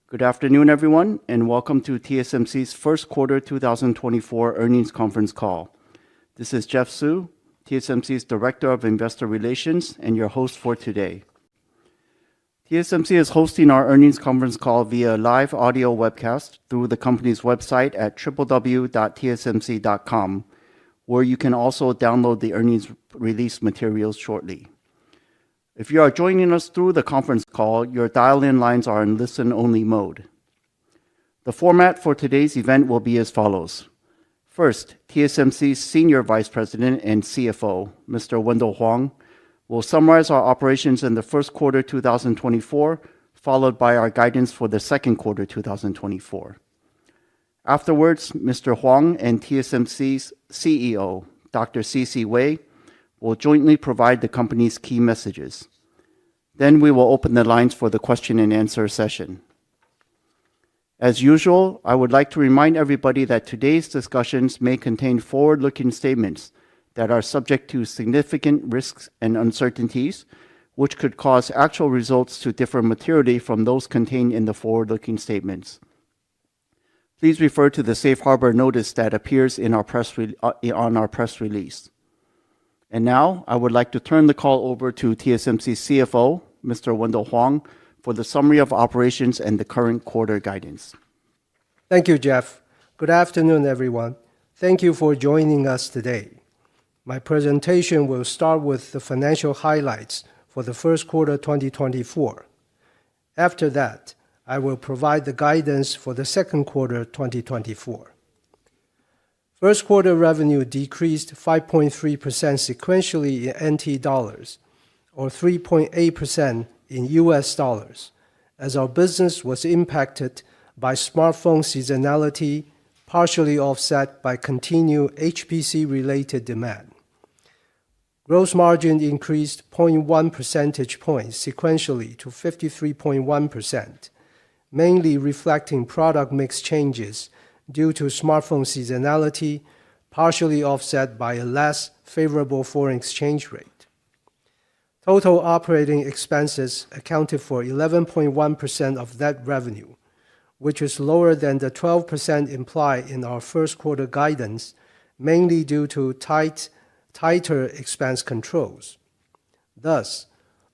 Good afternoon, everyone, and welcome to TSMC's first quarter 2024 earnings conference call. This is Jeff Su, TSMC's Director of Investor Relations and your host for today. TSMC is hosting our earnings conference call via live audio webcast through the company's website at www.tsmc.com, where you can also download the earnings release materials shortly. If you are joining us through the conference call, your dial-in lines are in listen-only mode. The format for today's event will be as follows. First, TSMC's Senior Vice President and CFO, Mr. Wendell Huang, will summarize our operations in the first quarter 2024, followed by our guidance for the second quarter 2024. Afterwards, Mr. Huang and TSMC's CEO, Dr. C.C. Wei, will jointly provide the company's key messages. Then we will open the lines for the question and answer session. As usual, I would like to remind everybody that today's discussions may contain forward-looking statements that are subject to significant risks and uncertainties, which could cause actual results to differ materially from those contained in the forward-looking statements. Please refer to the safe harbor notice that appears in our on our press release. And now, I would like to turn the call over to TSMC's CFO, Mr. Wendell Huang, for the summary of operations and the current quarter guidance. Thank you, Jeff. Good afternoon, everyone. Thank you for joining us today. My presentation will start with the financial highlights for the first quarter 2024. After that, I will provide the guidance for the second quarter 2024. First quarter revenue decreased 5.3% sequentially in NT dollars, or 3.8% in US dollars, as our business was impacted by smartphone seasonality, partially offset by continued HPC-related demand. Gross margin increased 0.1 percentage points sequentially to 53.1%, mainly reflecting product mix changes due to smartphone seasonality, partially offset by a less favorable foreign exchange rate. Total operating expenses accounted for 11.1% of net revenue, which is lower than the 12% implied in our first quarter guidance, mainly due to tighter expense controls. Thus,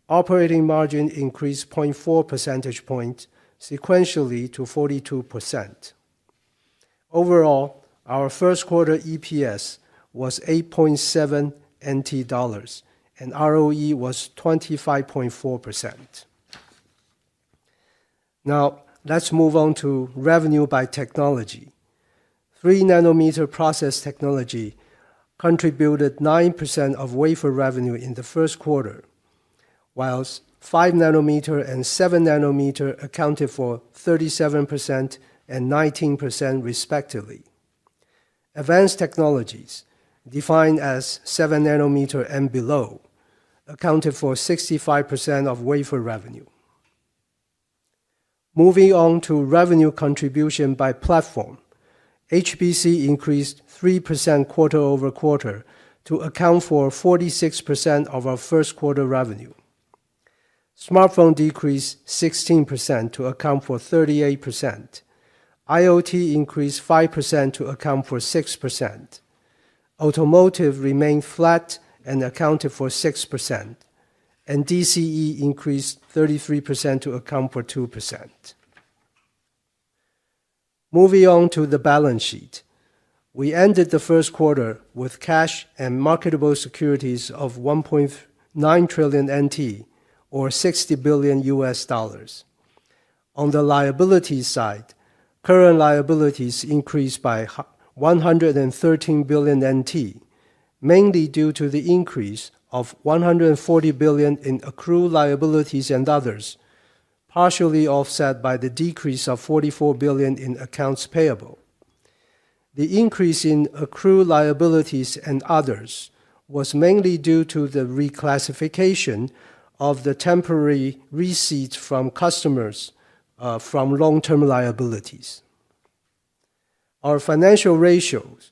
operating margin increased 0.4 percentage points sequentially to 42%. Overall, our first quarter EPS was 8.7 NT dollars, and ROE was 25.4%. Now, let's move on to revenue by technology. 3nm process technology contributed 9% of wafer revenue in the first quarter, whilst 5nm and 7nm accounted for 37% and 19% respectively. Advanced technologies, defined as 7nm and below, accounted for 65% of wafer revenue. Moving on to revenue contribution by platform, HPC increased 3% quarter-over-quarter to account for 46% of our first quarter revenue. Smartphone decreased 16% to account for 38%. IoT increased 5% to account for 6%. Automotive remained flat and accounted for 6%, and DCE increased 33% to account for 2%. Moving on to the balance sheet. We ended the first quarter with cash and marketable securities of 1.9 trillion NT, or $60 billion. On the liabilities side, current liabilities increased by 113 billion NT, mainly due to the increase of 140 billion in accrued liabilities and others, partially offset by the decrease of 44 billion in accounts payable. The increase in accrued liabilities and others was mainly due to the reclassification of the temporary receipts from customers from long-term liabilities. Our financial ratios,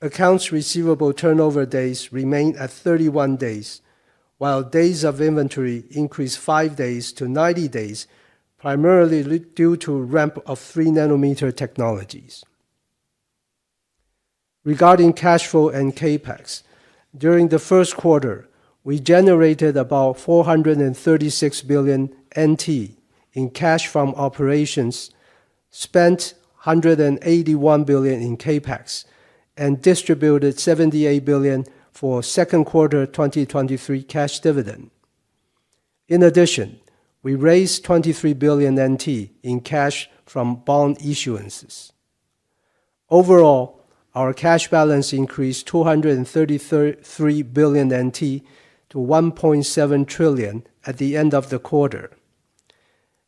accounts receivable turnover days remain at 31 days, while days of inventory increased 5 days to 90 days, primarily due to ramp of 3-nanometer technologies. Regarding cash flow and CapEx, during the first quarter, we generated about 436 billion NT in cash from operations, spent 181 billion in CapEx, and distributed 78 billion for second quarter 2023 cash dividend. In addition, we raised 23 billion NT in cash from bond issuances. Overall, our cash balance increased 233 billion NT to 1.7 trillion at the end of the quarter.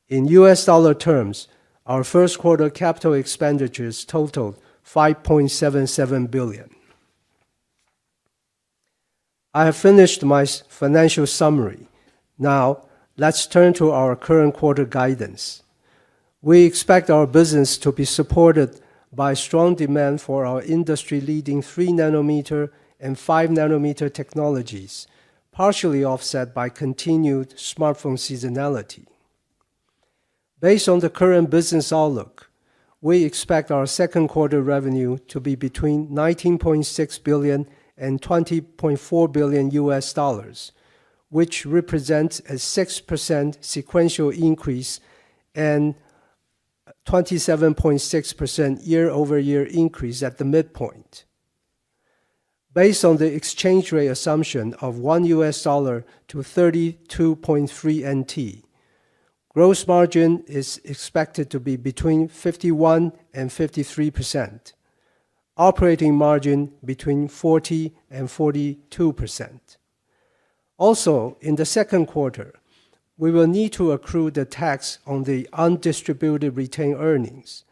In US dollar terms, our first quarter capital expenditures totaled $5.77 billion. I have finished my financial summary. Now, let's turn to our current quarter guidance. We expect our business to be supported by strong demand for our industry-leading 3-nanometer and 5-nanometer technologies, partially offset by continued smartphone seasonality. Based on the current business outlook, we expect our second quarter revenue to be between $19.6 billion and $20.4 billion, which represents a 6% sequential increase and 27.6% year-over-year increase at the midpoint. Based on the exchange rate assumption of $1 to 32.3 NT, gross margin is expected to be between 51% and 53%, operating margin between 40% and 42%. Also, in the second quarter, we will need to accrue the tax on the undistributed retained earnings.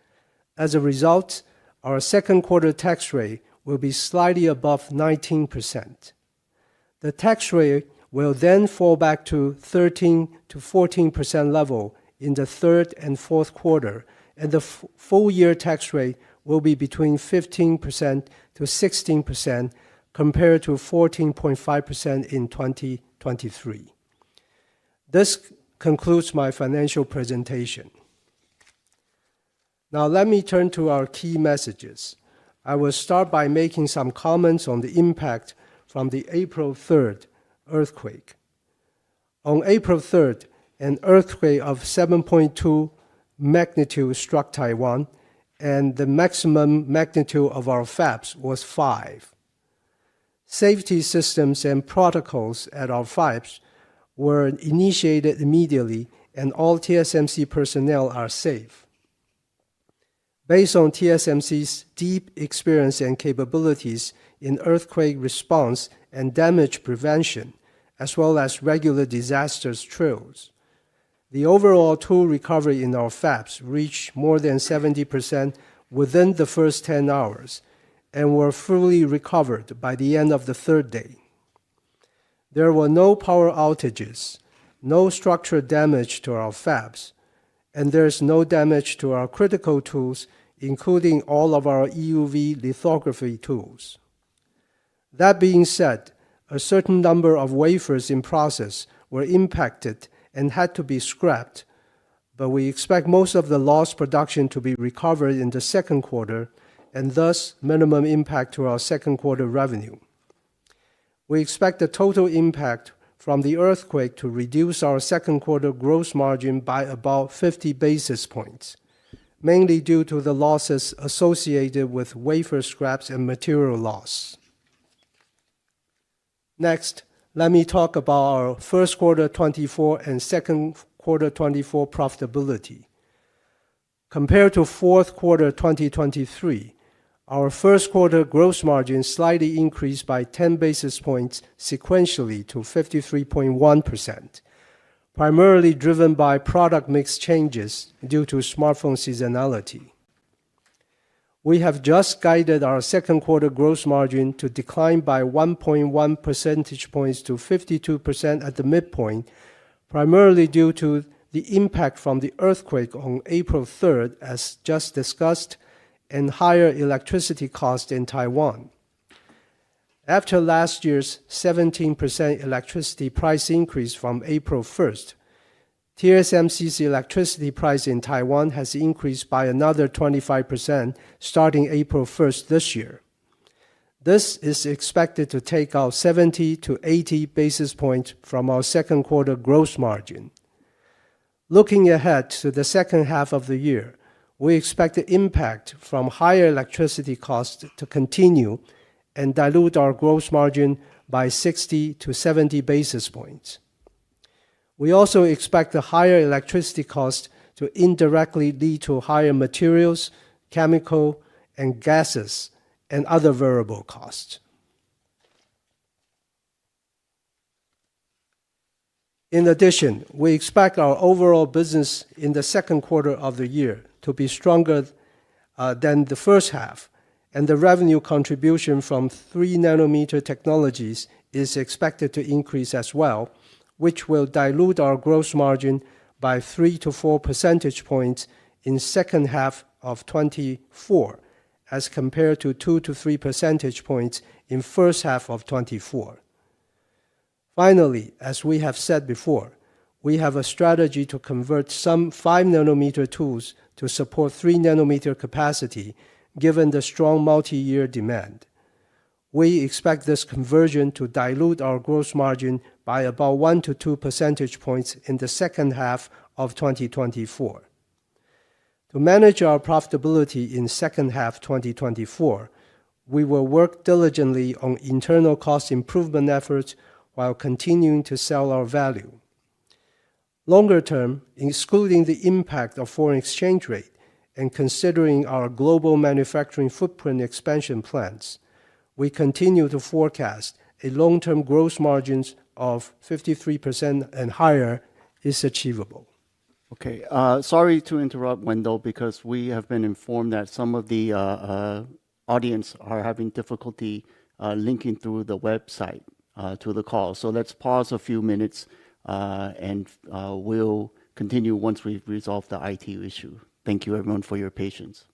As a result, our second quarter tax rate will be slightly above 19%. The tax rate will then fall back to 13 to 14% level in the third and fourth quarter, and the full-year tax rate will be between 15% to 16% compared to 14.5% in 2023. This concludes my financial presentation. Now let me turn to our key messages. I will start by making some comments on the impact from the April 3rd earthquake. On April 3rd, an earthquake of 7.2 magnitude struck Taiwan, and the maximum magnitude of our fabs was 5. Safety systems and protocols at our fabs were initiated immediately, and all TSMC personnel are safe. Based on TSMC's deep experience and capabilities in earthquake response and damage prevention, as well as regular disasters drills, the overall tool recovery in our fabs reached more than 70% within the first 10 hours and were fully recovered by the end of the third day. There were no power outages, no structural damage to our fabs, and there's no damage to our critical tools, including all of our EUV lithography tools. That being said, a certain number of wafers in process were impacted and had to be scrapped, but we expect most of the lost production to be recovered in the second quarter, and thus minimum impact to our second quarter revenue. We expect the total impact from the earthquake to reduce our second quarter gross margin by about 50 basis points, mainly due to the losses associated with wafer scraps and material loss. Next, let me talk about our first quarter 24 and second quarter 24 profitability. Compared to fourth quarter 2023, our first quarter gross margin slightly increased by 10 basis points sequentially to 53.1%, primarily driven by product mix changes due to smartphone seasonality. We have just guided our second quarter gross margin to decline by 1.1 percentage points to 52% at the midpoint, primarily due to the impact from the earthquake on April 3rd, as just discussed, and higher electricity costs in Taiwan. After last year's 17% electricity price increase from April 1st, TSMC's electricity price in Taiwan has increased by another 25% starting April 1st this year. This is expected to take out 70 to 80 basis points from our second quarter gross margin. Looking ahead to the second half of the year, we expect the impact from higher electricity costs to continue and dilute our gross margin by 60 to 70 basis points. We also expect the higher electricity cost to indirectly lead to higher materials, chemical, and gases, and other variable costs. In addition, we expect our overall business in the second quarter of the year to be stronger than the first half, and the revenue contribution from 3-nanometer technologies is expected to increase as well, which will dilute our gross margin by 3 to 4 percentage points in second half of 24, as compared to 2 to 3 percentage points in first half of 24. Finally, as we have said before, we have a strategy to convert some 5-nanometer tools to support 3-nanometer capacity, given the strong multi-year demand. We expect this conversion to dilute our gross margin by about 1 to 2 percentage points in the second half of 2024. To manage our profitability in second half 2024, we will work diligently on internal cost improvement efforts while continuing to sell our value. Longer term, excluding the impact of foreign exchange rate and considering our global manufacturing footprint expansion plans, we continue to forecast a long-term gross margins of 53% and higher is achievable. Okay, sorry to interrupt, Wendell, because we have been informed that some of the audience are having difficulty linking through the website to the call. So let's pause a few minutes and we'll continue once we've resolved the IT issue. Thank you, everyone, for your patience.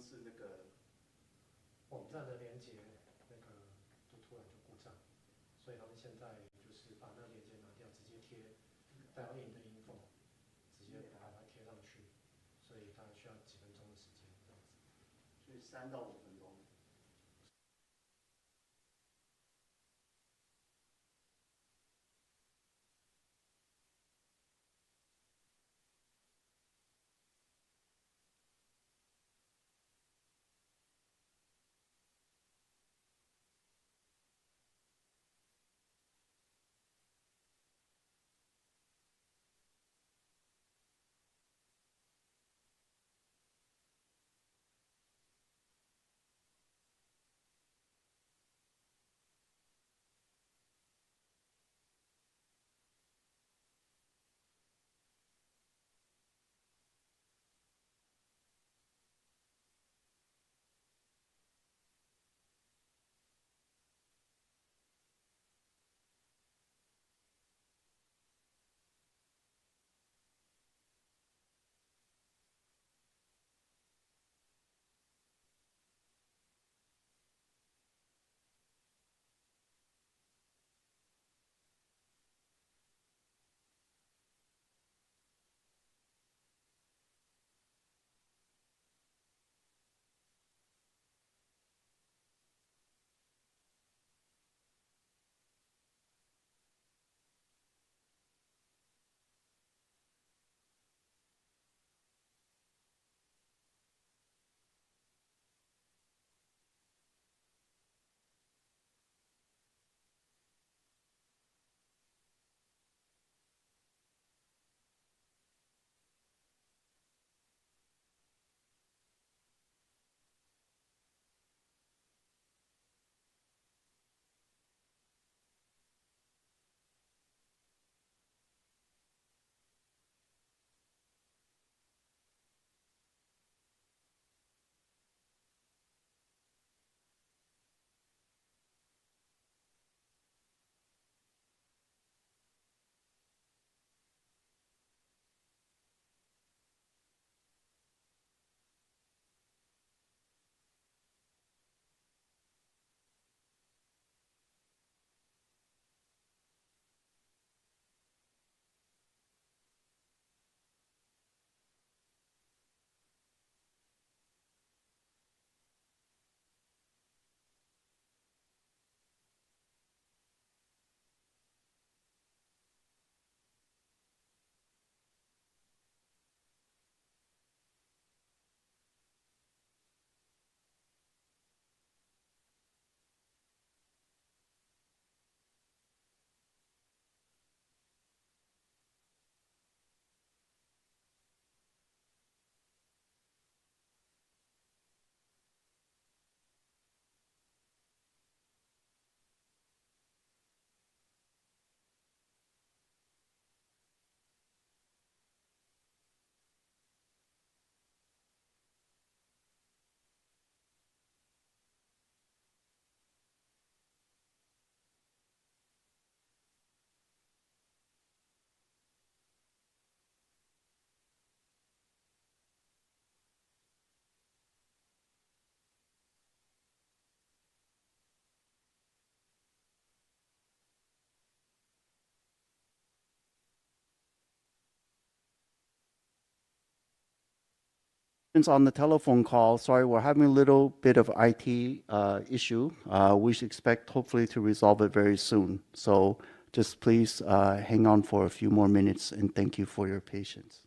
是那个网站的连接那个就突然就故障，所以他们现在就是把那连接拿掉，直接贴dial in的info，直接把它贴上去，所以它需要几分钟的时间这样子。所以3到5分钟。On the telephone call, sorry, we're having a little bit of IT issue. We should expect hopefully to resolve it very soon. So just please hang on for a few more minutes and thank you for your patience.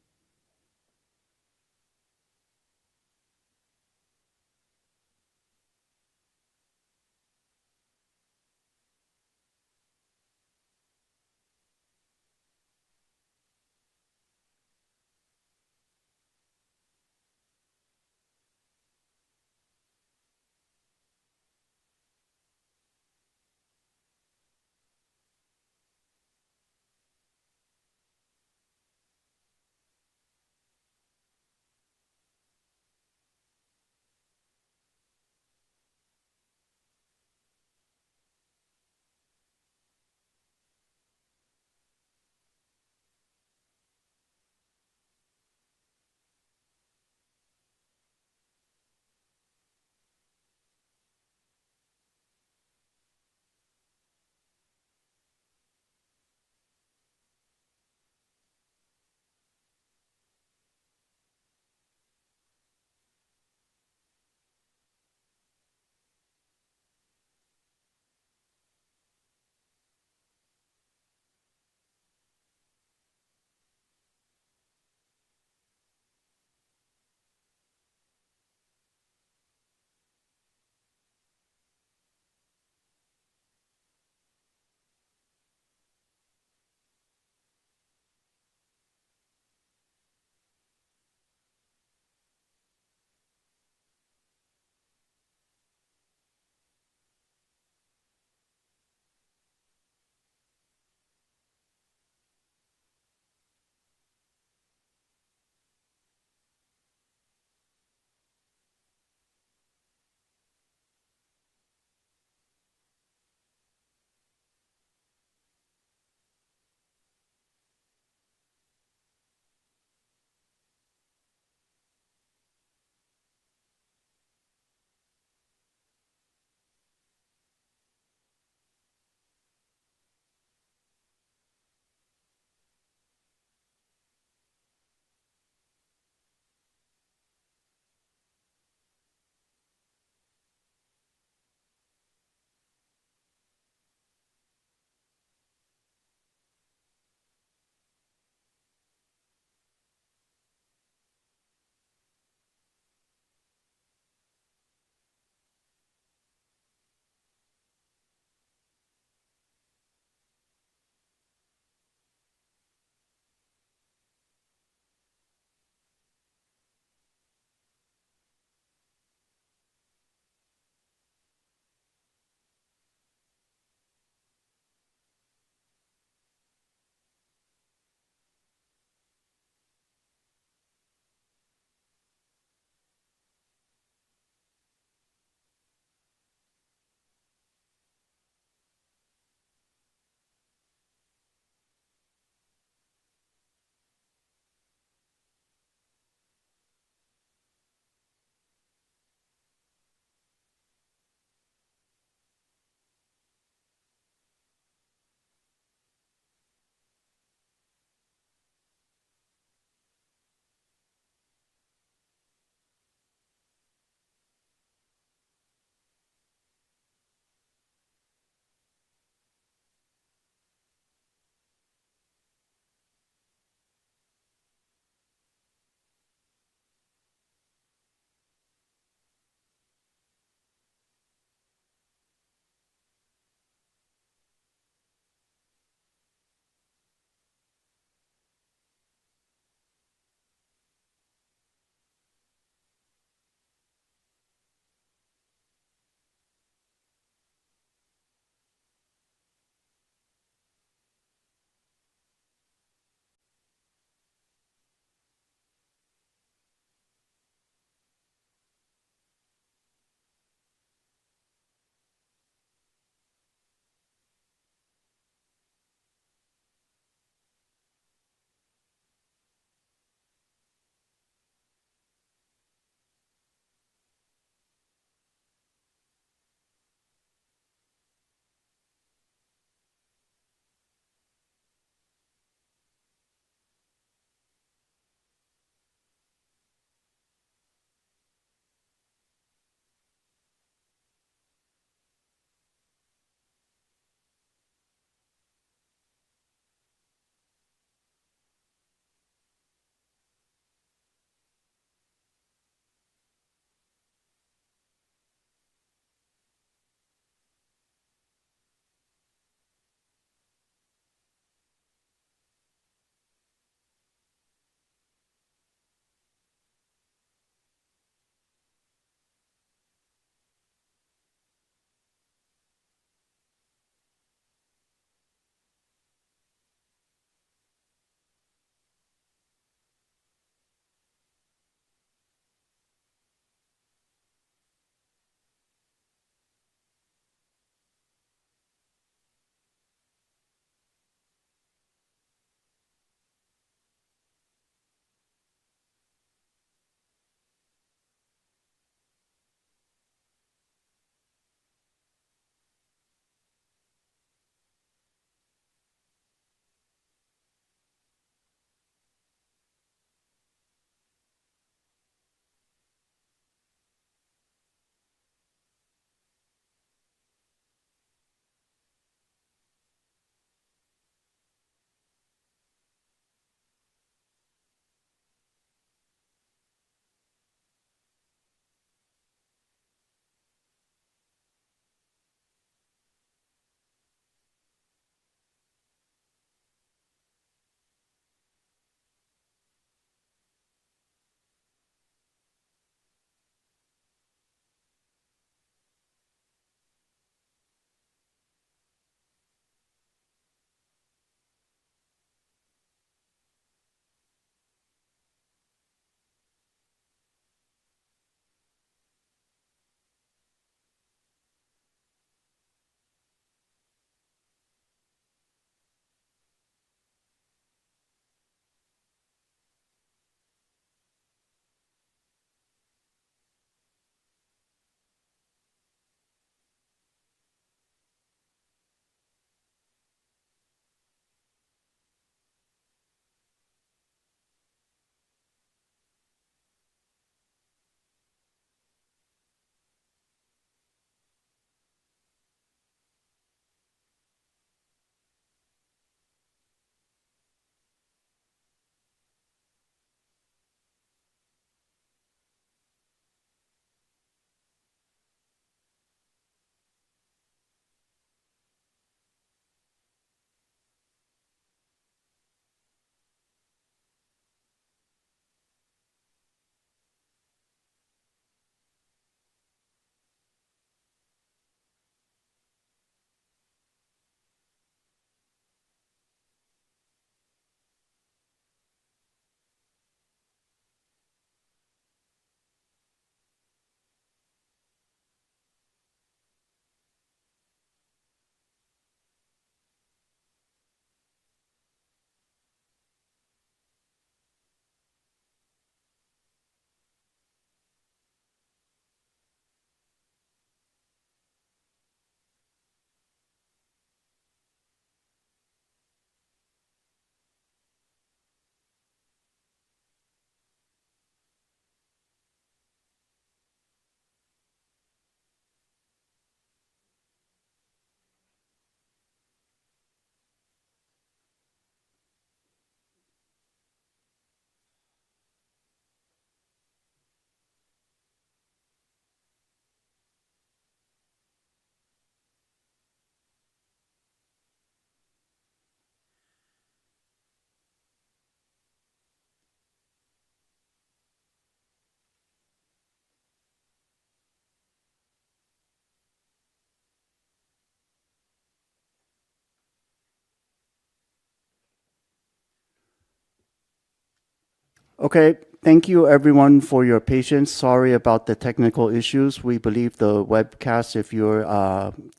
Okay, thank you everyone for your patience. Sorry about the technical issues. We believe the webcast, if you're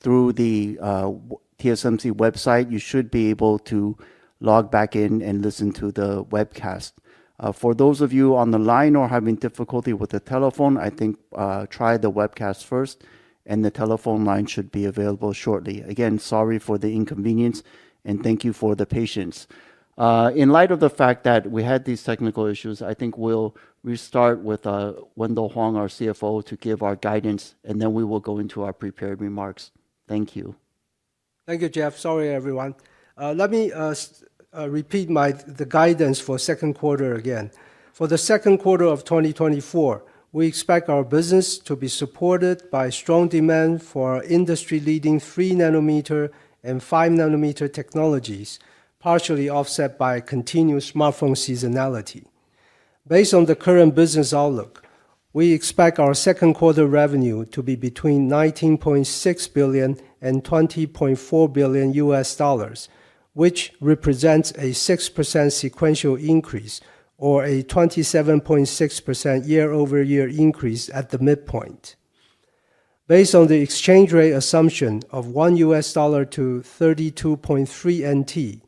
through the TSMC website, you should be able to log back in and listen to the webcast. For those of you on the line or having difficulty with the telephone, I think try the webcast first, and the telephone line should be available shortly. Again, sorry for the inconvenience, and thank you for the patience. In light of the fact that we had these technical issues, I think we'll restart with Wendell Huang, our CFO, to give our guidance, and then we will go into our prepared remarks. Thank you. Thank you, Jeff. Sorry, everyone. Let me repeat the guidance for second quarter again. For the second quarter of 2024, we expect our business to be supported by strong demand for our industry-leading 3-nanometer and 5-nanometer technologies, partially offset by continued smartphone seasonality. Based on the current business outlook, we expect our second quarter revenue to be between $19.6 billion and $20.4 billion, which represents a 6% sequential increase or a 27.6% year-over-year increase at the midpoint. Based on the exchange rate assumption of $1 to 32.3 NT,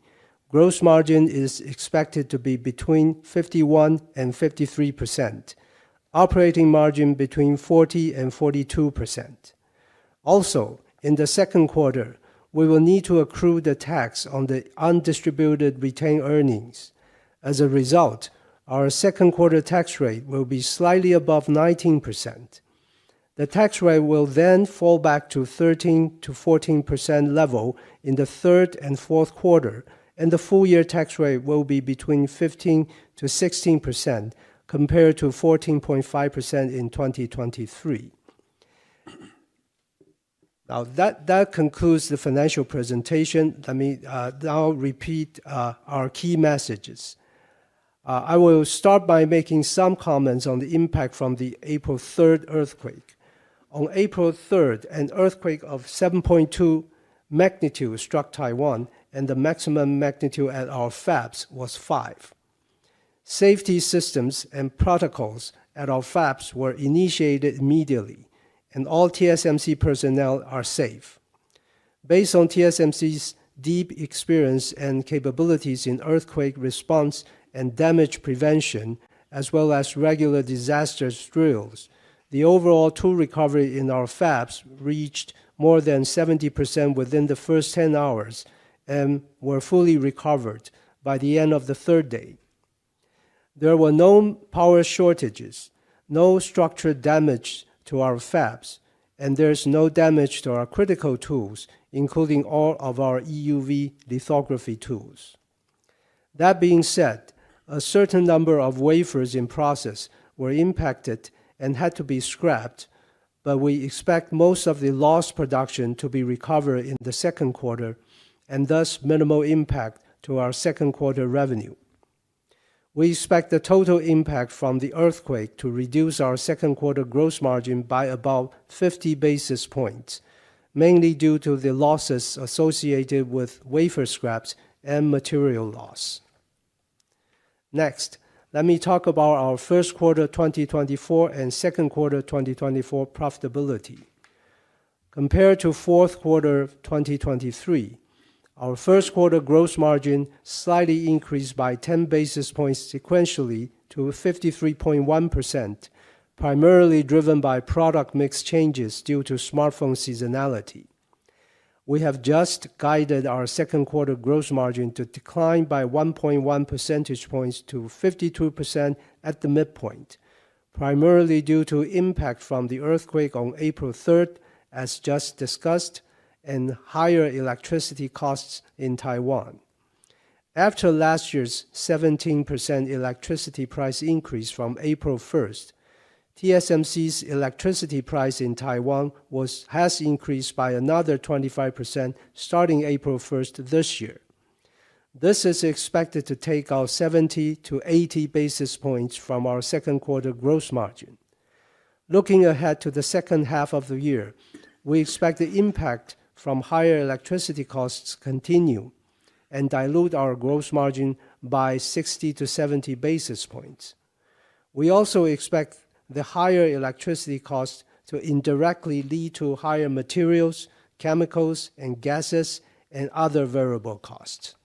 gross margin is expected to be between 51% and 53%, operating margin between 40% and 42%. Also, in the second quarter, we will need to accrue the tax on the undistributed retained earnings. As a result, our second quarter tax rate will be slightly above 19%. The tax rate will then fall back to 13 to 14% level in the third and fourth quarter, and the full-year tax rate will be between 15 to 16% compared to 14.5% in 2023. Now, that concludes the financial presentation. Let me now repeat our key messages. I will start by making some comments on the impact from the April 3rd earthquake. On April 3rd, an earthquake of 7.2 magnitude struck Taiwan, and the maximum magnitude at our fabs was 5. Safety systems and protocols at our fabs were initiated immediately, and all TSMC personnel are safe. Based on TSMC's deep experience and capabilities in earthquake response and damage prevention, as well as regular disaster drills, the overall tool recovery in our fabs reached more than 70% within the first 10 hours and were fully recovered by the end of the third day. There were no power shortages, no structural damage to our fabs, and there's no damage to our critical tools, including all of our EUV lithography tools. That being said, a certain number of wafers in process were impacted and had to be scrapped, but we expect most of the lost production to be recovered in the second quarter, and thus minimal impact to our second quarter revenue. We expect the total impact from the earthquake to reduce our second quarter gross margin by about 50 basis points, mainly due to the losses associated with wafer scraps and material loss. Next, let me talk about our first quarter 2024 and second quarter 2024 profitability. Compared to fourth quarter 2023, our first quarter gross margin slightly increased by 10 basis points sequentially to 53.1%, primarily driven by product mix changes due to smartphone seasonality. We have just guided our second quarter gross margin to decline by 1.1 percentage points to 52% at the midpoint, primarily due to impact from the earthquake on April 3rd, as just discussed, and higher electricity costs in Taiwan. After last year's 17% electricity price increase from April 1st, TSMC's electricity price in Taiwan has increased by another 25% starting April 1st this year. This is expected to take out 70 to 80 basis points from our second quarter gross margin. Looking ahead to the second half of the year, we expect the impact from higher electricity costs continue and dilute our gross margin by 60 to 70 basis points. We also expect the higher electricity costs to indirectly lead to higher materials, chemicals, and gases, and other variable costs.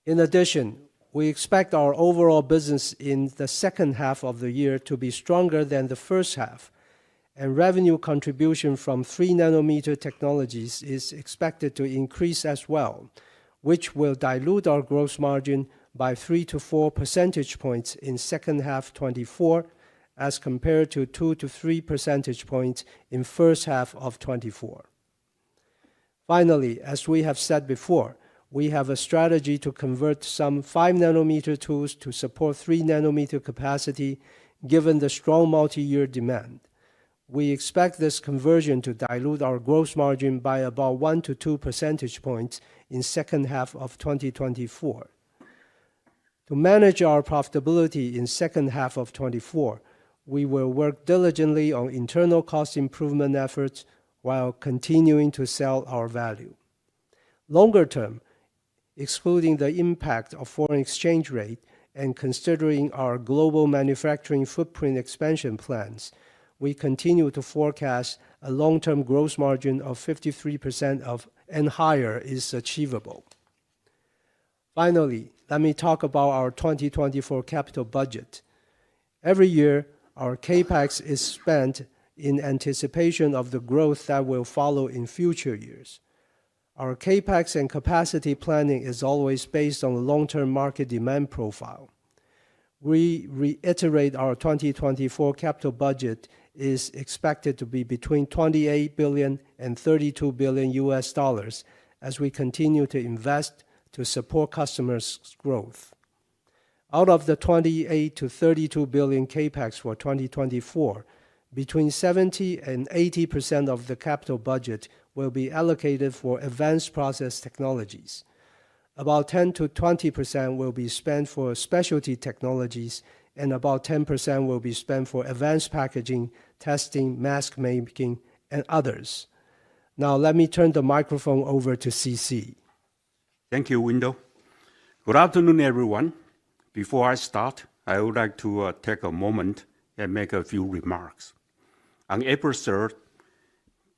In addition, we expect our overall business in the second half of the year to be stronger than the first half, and revenue contribution from 3nm technologies is expected to increase as well, which will dilute our gross margin by 3 to 4 percentage points in second half 24 as compared to 2 to 3 percentage points in first half of 24. Finally, as we have said before, we have a strategy to convert some 5nm tools to support 3nm capacity given the strong multi-year demand. We expect this conversion to dilute our gross margin by about 1 to 2 percentage points in second half of 2024. To manage our profitability in second half of 24, we will work diligently on internal cost improvement efforts while continuing to sell our value. Longer term, excluding the impact of foreign exchange rate and considering our global manufacturing footprint expansion plans, we continue to forecast a long-term gross margin of 53% and higher is achievable. Finally, let me talk about our 2024 capital budget. Every year, our CapEx is spent in anticipation of the growth that will follow in future years. Our CapEx and capacity planning is always based on the long-term market demand profile. We reiterate our 2024 capital budget is expected to be between $28 billion and $32 billion as we continue to invest to support customers' growth. Out of the 28 to 32 billion CapEx for 2024, between 70 and 80% of the capital budget will be allocated for advanced process technologies. About 10 to 20% will be spent for specialty technologies, and about 10% will be spent for advanced packaging, testing, mask making, and others. Now let me turn the microphone over to CC. Thank you, Wendell. Good afternoon, everyone. Before I start, I would like to take a moment and make a few remarks. On April 3rd,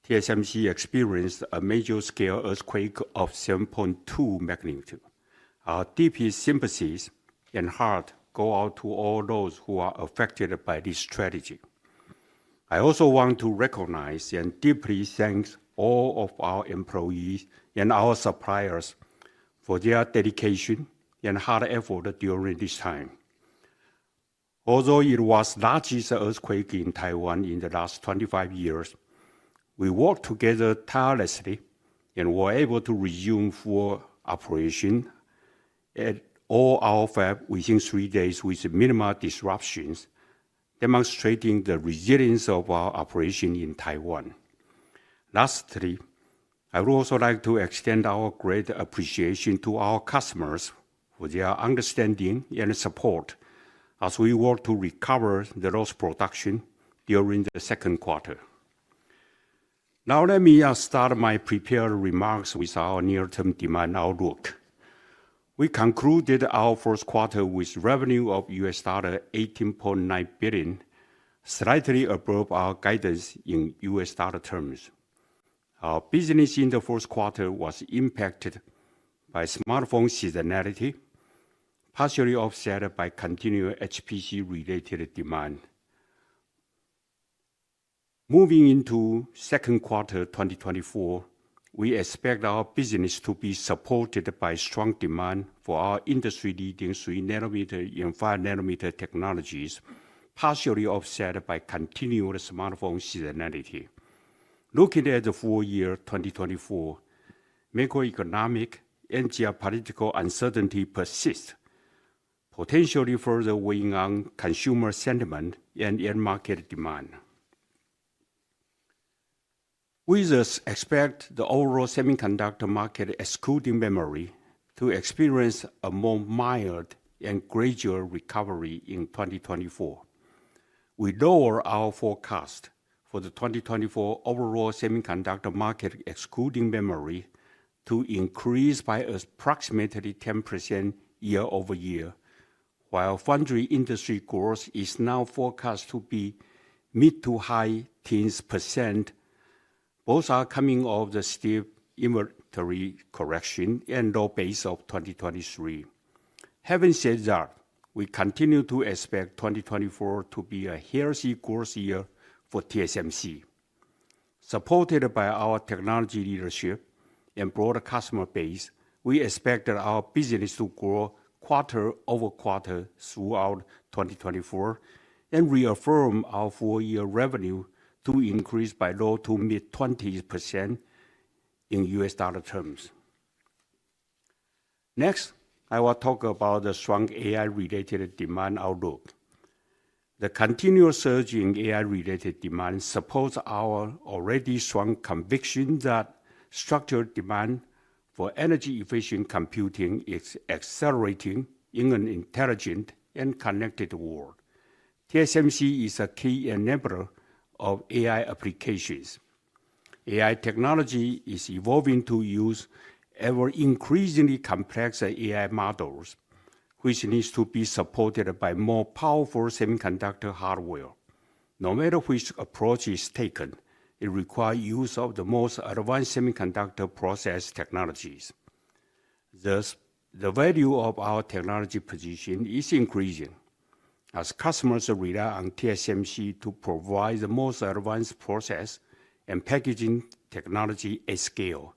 TSMC experienced a major scale earthquake of 7.2 magnitude. Our deepest sympathies and heart go out to all those who are affected by this tragedy. I also want to recognize and deeply thank all of our employees and our suppliers for their dedication and hard effort during this time. Although it was the largest earthquake in Taiwan in the last 25 years, we worked together tirelessly and were able to resume full operation at all our fabs within 3 days with minimal disruptions, demonstrating the resilience of our operation in Taiwan. Lastly, I would also like to extend our great appreciation to our customers for their understanding and support as we work to recover the lost production during the second quarter. Now let me start my prepared remarks with our near-term demand outlook. We concluded our first quarter with revenue of $18.9 billion, slightly above our guidance in US dollar terms. Our business in the first quarter was impacted by smartphone seasonality, partially offset by continued HPC-related demand. Moving into second quarter 2024, we expect our business to be supported by strong demand for our industry-leading 3nm and 5nm technologies, partially offset by continued smartphone seasonality. Looking at the full year 2024, macroeconomic and geopolitical uncertainty persists, potentially further weighing on consumer sentiment and end market demand. We thus expect the overall semiconductor market, excluding memory, to experience a more mild and gradual recovery in 2024. We lower our forecast for the 2024 overall semiconductor market, excluding memory, to increase by approximately 10% year over year, while foundry industry growth is now forecast to be mid to high teens %. Both are coming off the steep inventory correction and low base of 2023. Having said that, we continue to expect 2024 to be a healthy growth year for TSMC. Supported by our technology leadership and broader customer base, we expect that our business to grow quarter over quarter throughout 2024 and reaffirm our full-year revenue to increase by low to mid-20% in US dollar terms. Next, I will talk about the strong AI-related demand outlook. The continuous surge in AI-related demand supports our already strong conviction that structural demand for energy-efficient computing is accelerating in an intelligent and connected world. TSMC is a key enabler of AI applications. AI technology is evolving to use ever-increasingly complex AI models, which needs to be supported by more powerful semiconductor hardware. No matter which approach is taken, it requires use of the most advanced semiconductor process technologies. Thus, the value of our technology position is increasing as customers rely on TSMC to provide the most advanced process and packaging technology at scale,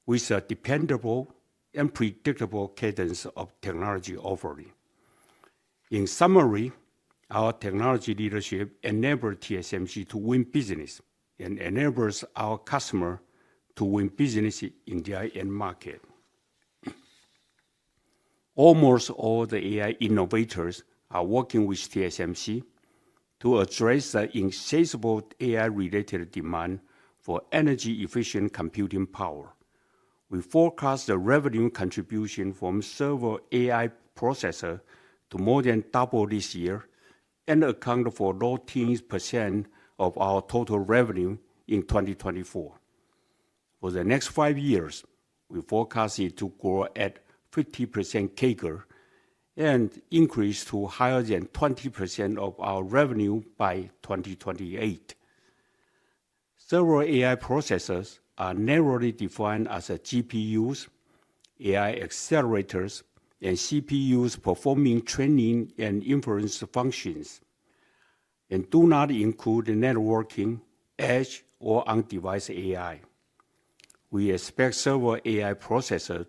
with a dependable and predictable cadence of technology offering. In summary, our technology leadership enables TSMC to win business and enables our customer to win business in their end market. Almost all the AI innovators are working with TSMC to address the insatiable AI-related demand for energy-efficient computing power. We forecast the revenue contribution from server AI processor to more than double this year and account for low teens % of our total revenue in 2024. For the next 5 years, we forecast it to grow at 50% CAGR and increase to higher than 20% of our revenue by 2028. Several AI processors are narrowly defined as GPUs, AI accelerators, and CPUs performing training and inference functions, and do not include networking, edge, or on-device AI. We expect several AI processors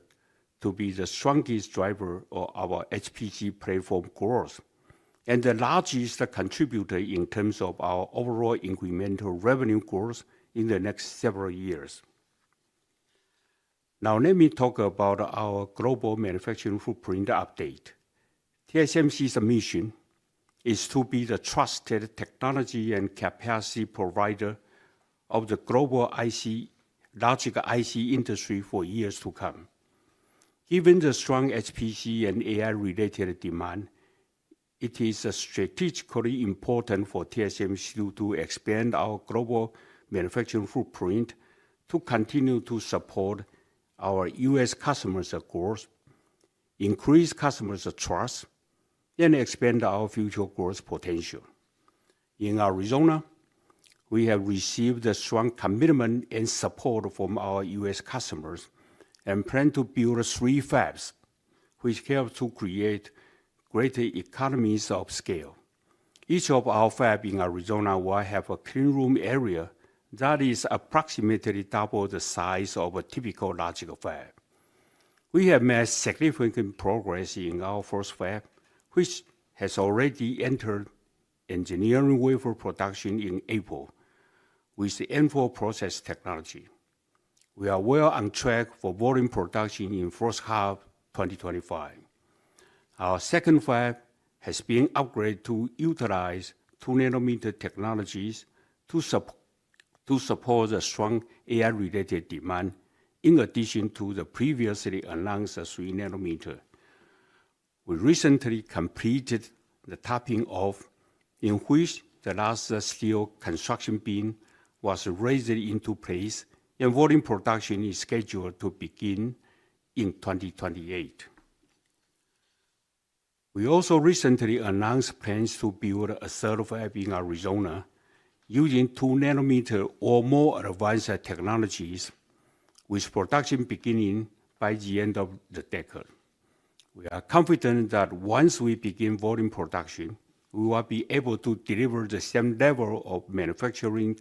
to be the strongest driver of our HPC platform growth and the largest contributor in terms of our overall incremental revenue growth in the next several years. Now let me talk about our global manufacturing footprint update. TSMC's mission is to be the trusted technology and capacity provider of the global logic IC industry for years to come. Given the strong HPC and AI-related demand, it is strategically important for TSMC to expand our global manufacturing footprint to continue to support our U.S. customers' growth, increase customers' trust, and expand our future growth potential. In Arizona, we have received a strong commitment and support from our U.S. customers and plan to build 3 fabs, which help to create greater economies of scale. Each of our fabs in Arizona will have a clean room area that is approximately double the size of a typical logic fab. We have made significant progress in our first fab, which has already entered engineering wafer production in April with the N4 process technology. We are well on track for volume production in first half 2025. Our second fab has been upgraded to utilize 2nm technologies to support the strong AI-related demand, in addition to the previously announced 3nm. We recently completed the topping off, in which the last steel construction beam was raised into place, and volume production is scheduled to begin in 2028. We also recently announced plans to build a third fab in Arizona using 2 nanometer or more advanced technologies, with production beginning by the end of the decade. We are confident that once we begin volume production, we will be able to deliver the same level of manufacturing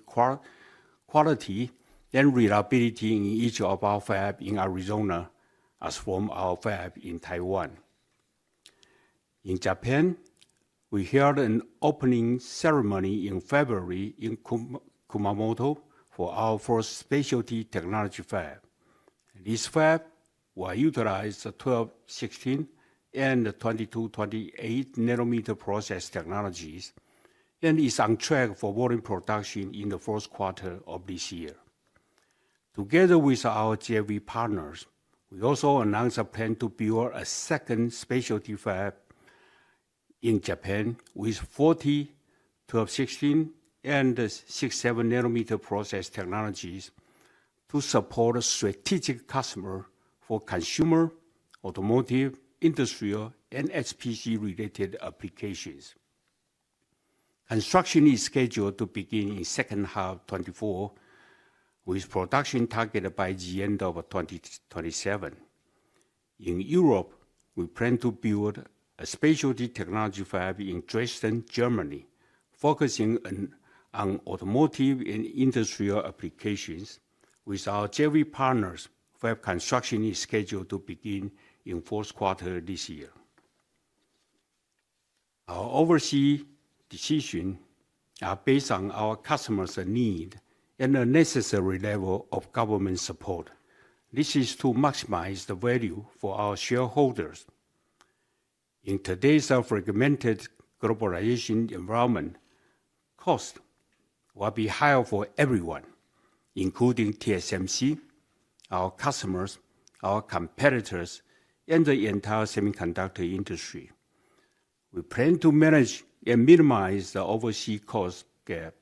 quality and reliability in each of our fabs in Arizona as from our fab in Taiwan. In Japan, we held an opening ceremony in February in Kumamoto for our first specialty technology fab. This fab will utilize the 12, 16, and 22, 28 nanometer process technologies and is on track for volume production in the first quarter of this year. Together with our JV partners, we also announced a plan to build a second specialty fab in Japan with 40, 12, 16, and 6, 7 nanometer process technologies to support strategic customers for consumer, automotive, industrial, and HPC-related applications. Construction is scheduled to begin in second half 24, with production targeted by the end of 2027. In Europe, we plan to build a specialty technology fab in Dresden, Germany, focusing on automotive and industrial applications. With our JV partners, fab construction is scheduled to begin in fourth quarter this year. Our overseas decisions are based on our customers' need and a necessary level of government support. This is to maximize the value for our shareholders. In today's fragmented globalization environment, costs will be higher for everyone, including TSMC, our customers, our competitors, and the entire semiconductor industry. We plan to manage and minimize the overseas cost gap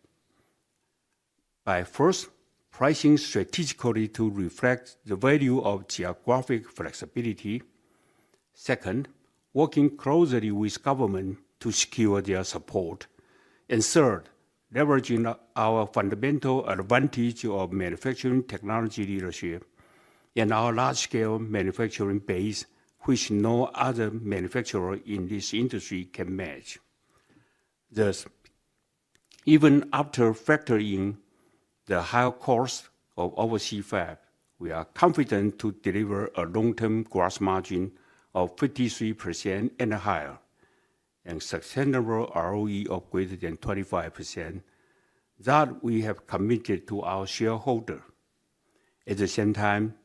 by first, pricing strategically to reflect the value of geographic flexibility. Second, working closely with government to secure their support. And third, leveraging our fundamental advantage of manufacturing technology leadership and our large-scale manufacturing base, which no other manufacturer in this industry can match. Thus, even after factoring the higher cost of overseas fab, we are confident to deliver a long-term gross margin of 53% and higher, and sustainable ROE of greater than 25% that we have committed to our shareholder. At the same time,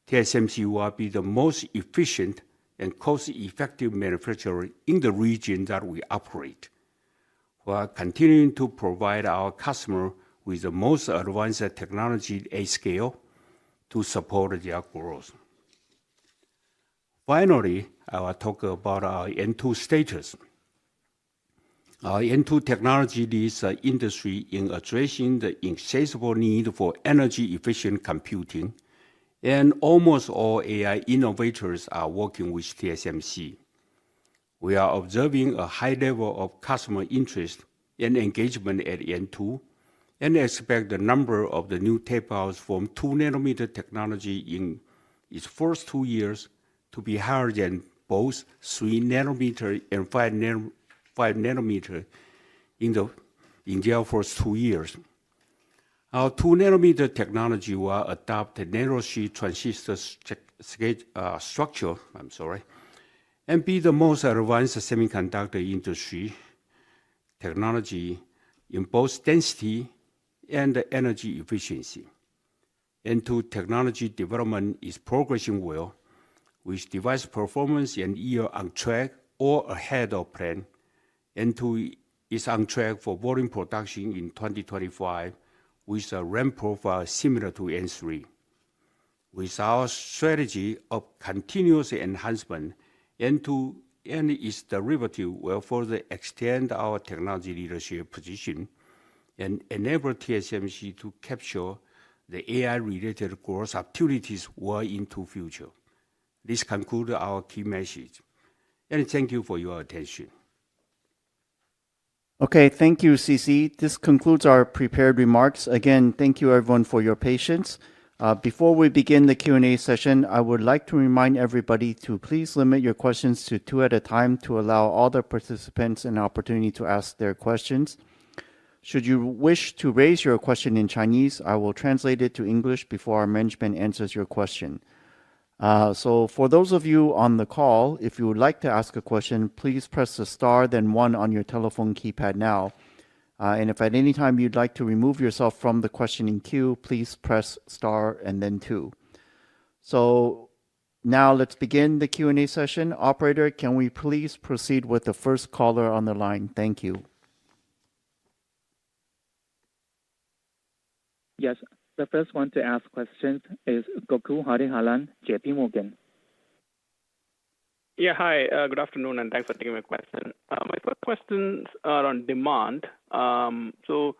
TSMC will be the most efficient and cost-effective manufacturer in the region that we operate, while continuing to provide our customer with the most advanced technology at scale to support their growth. Finally, I will talk about our N2 status. Our N2 technology leads the industry in addressing the insatiable need for energy-efficient computing, and almost all AI innovators are working with TSMC. We are observing a high level of customer interest and engagement at N2, and expect the number of the new tape-outs from 2 nanometer technology in its first 2 years to be higher than both 3 nanometer and 5 nanometer in their first 2 years. Our 2 nanometer technology will adopt a nanosheet transistor structure, and be the most advanced semiconductor industry technology in both density and energy efficiency. N2 technology development is progressing well, with device performance and yield on track or ahead of plan. N2 is on track for volume production in 2025, with a ramp profile similar to N3. With our strategy of continuous enhancement, N2 and its derivative will further extend our technology leadership position and enable TSMC to capture the AI-related growth opportunities well into future. This concludes our key message. And thank you for your attention. Okay, thank you, CC. This concludes our prepared remarks. Again, thank you everyone for your patience. Before we begin the Q&A session, I would like to remind everybody to please limit your questions to 2 at a time to allow all the participants an opportunity to ask their questions. Should you wish to raise your question in Chinese, I will translate it to English before our management answers your question. So for those of you on the call, if you would like to ask a question, please press the star, then 1 on your telephone keypad now. And if at any time you'd like to remove yourself from the questioning queue, please press star and then 2. So now let's begin the Q&A session. Operator, can we please proceed with the first caller on the line? Thank you. Yes, the first one to ask questions is Gokul Hariharan, JP Morgan. Yeah, hi, good afternoon, and thanks for taking my question. My first questions are on demand. CC,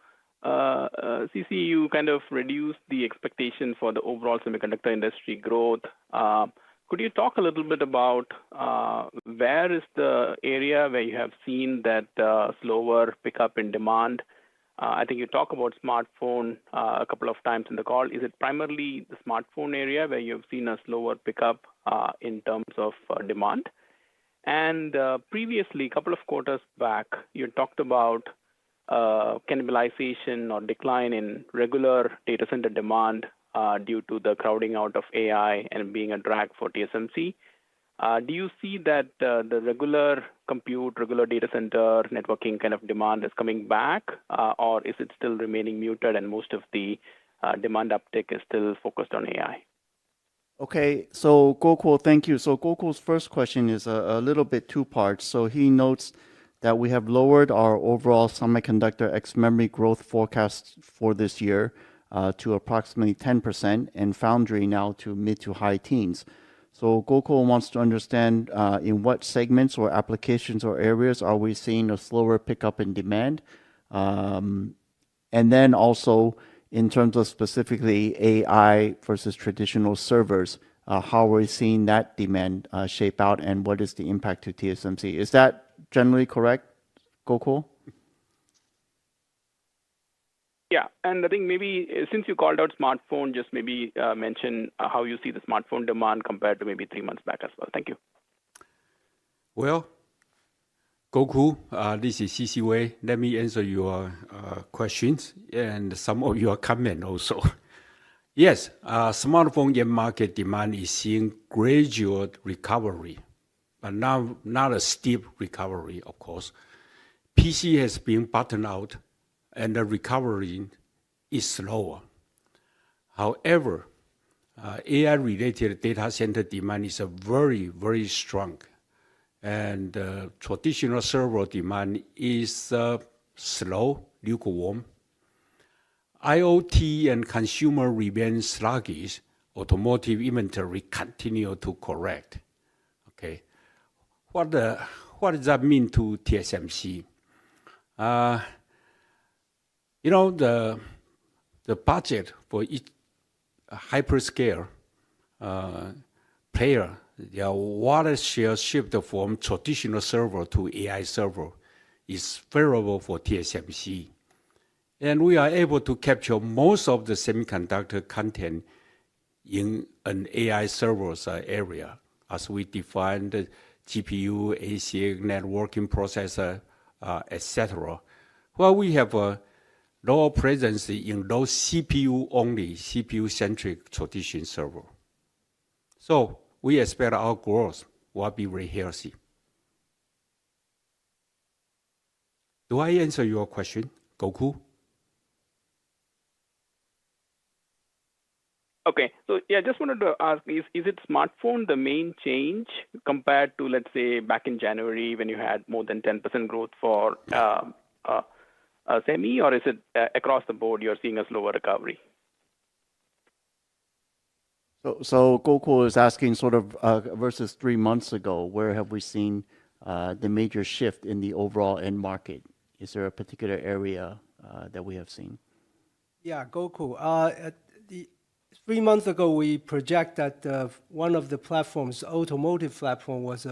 you kind of reduced the expectation for the overall semiconductor industry growth. Could you talk a little bit about where is the area where you have seen that slower pickup in demand? I think you talk about smartphone a couple of times in the call. Is it primarily the smartphone area where you've seen a slower pickup in terms of demand? And previously, a couple of quarters back, you talked about cannibalization or decline in regular data center demand due to the crowding out of AI and being a drag for TSMC. Do you see that the regular compute, regular data center networking kind of demand is coming back, or is it still remaining muted and most of the demand uptick is still focused on AI? Okay, so Gokul, thank you. So Gokul's first question is a little bit 2 parts. So he notes that we have lowered our overall semiconductor ex-memory growth forecast for this year to approximately 10% and foundry now to mid to high teens. So Gokul wants to understand in what segments or applications or areas are we seeing a slower pickup in demand? And then also in terms of specifically AI versus traditional servers, how are we seeing that demand shape out and what is the impact to TSMC? Is that generally correct, Gokul? Yeah, and I think maybe since you called out smartphone, just maybe mention how you see the smartphone demand compared to maybe 3 months back as well. Thank you. Well, Gokul, this is CC Wei. Let me answer your questions and some of your comment also. Yes, smartphone end market demand is seeing gradual recovery, but not a steep recovery, of course. PC has been bottomed out and the recovery is slower. However, AI-related data center demand is very, very strong. And traditional server demand is slow, lukewarm. IoT and consumer remain sluggish. Automotive inventory continue to correct. Okay, what does that mean to TSMC? You know, the budget for each hyperscale player, their wallet share shift from traditional server to AI server is favorable for TSMC. And we are able to capture most of the semiconductor content in an AI server's area as we define the GPU, ASIC, networking processor, etc. Well, we have a lower presence in those CPU-only, CPU-centric traditional server. So we expect our growth will be very healthy. Do I answer your question, Gokul? Okay, so yeah, just wanted to ask, is it smartphone the main change compared to, let's say, back in January when you had more than 10% growth for semi, or is it across the board you're seeing a slower recovery? So Gokul is asking sort of versus 3 months ago, where have we seen the major shift in the overall end market? Is there a particular area that we have seen? Yeah, Gokul. 3 months ago, we project that one of the platforms, automotive platform, was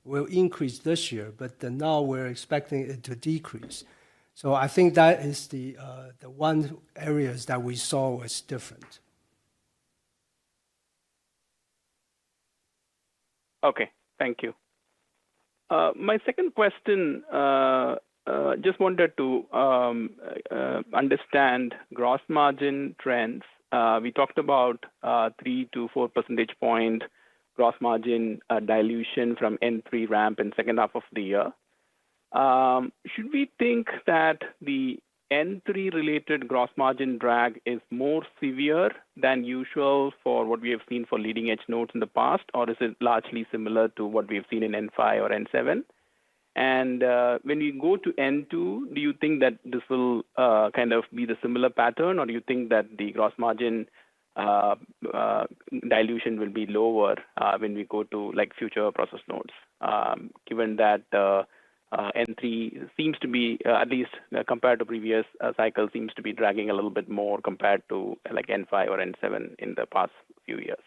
will increase this year, but now we're expecting it to decrease. So I think that is the one areas that we saw was different. Okay, thank you. My second question, just wanted to understand gross margin trends. We talked about 3 to 4 percentage point gross margin dilution from N3 ramp in second half of the year. Should we think that the N3 related gross margin drag is more severe than usual for what we have seen for leading edge nodes in the past, or is it largely similar to what we have seen in N5 or N7? And when you go to N2, do you think that this will kind of be the similar pattern, or do you think that the gross margin dilution will be lower when we go to like future process nodes, given that N3 seems to be, at least compared to previous cycle, seems to be dragging a little bit more compared to like N5 or N7 in the past few years?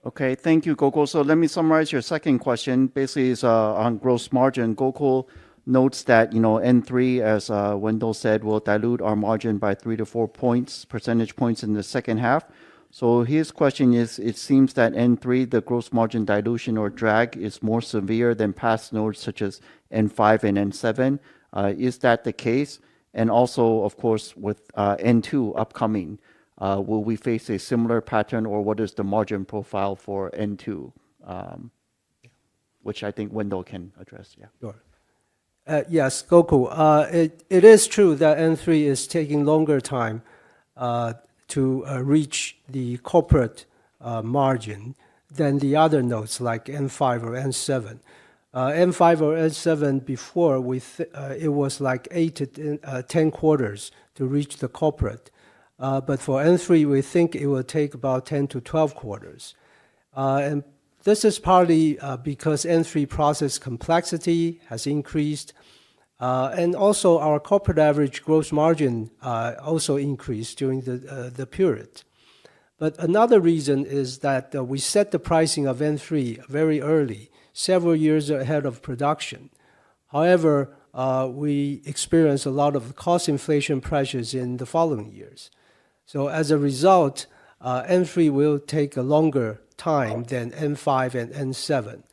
Okay, thank you, Gokul. So let me summarize your second question. Basically, is on gross margin. Gokul notes that N3, as Wendell said, will dilute our margin by 3 to 4 percentage points in the second half. So his question is, it seems that N3, the gross margin dilution or drag, is more severe than past nodes such as N5 and N7. Is that the case? And also, of course, with N2 upcoming, will we face a similar pattern, or what is the margin profile for N2? Which I think Wendell can address. Yeah. Sure. Yes, Gokul. It is true that N3 is taking longer time to reach the corporate margin than the other nodes like N5 or N7. N5 or N7 before, it was like 8 to 10 quarters to reach the corporate. But for N3, we think it will take about 10 to 12 quarters. And this is partly because N3 process complexity has increased. And also our corporate average gross margin also increased during the period. But another reason is that we set the pricing of N3 very early, several years ahead of production. However, we experienced a lot of cost inflation pressures in the following years. So as a result, N3 will take a longer time than N5 and N7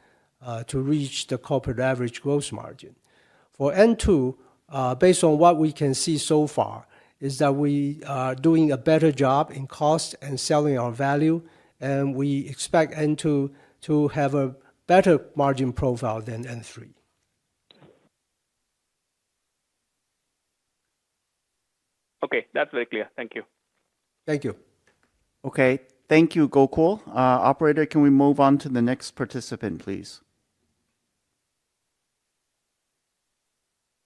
to reach the corporate average gross margin. For N2, based on what we can see so far, is that we are doing a better job in cost and selling our value, and we expect N2 to have a better margin profile than N3. Okay, that's very clear. Thank you. Thank you. Okay, thank you, Gokul. Operator, can we move on to the next participant, please?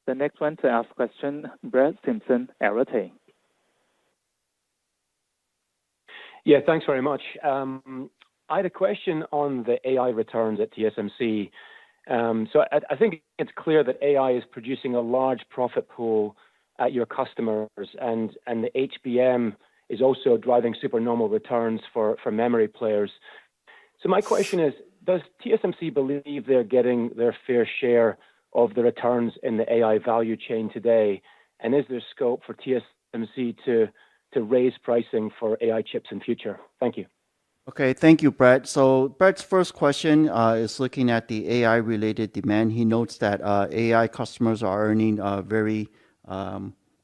The next one to ask question, Brett Simpson, Arete. Yeah, thanks very much. I had a question on the AI returns at TSMC. So I think it's clear that AI is producing a large profit pool at your customers, and the HBM is also driving supernormal returns for memory players. So my question is, does TSMC believe they're getting their fair share of the returns in the AI value chain today? And is there scope for TSMC to raise pricing for AI chips in future? Thank you. Okay, thank you, Brett. So Brett's first question is looking at the AI-related demand. He notes that AI customers are earning very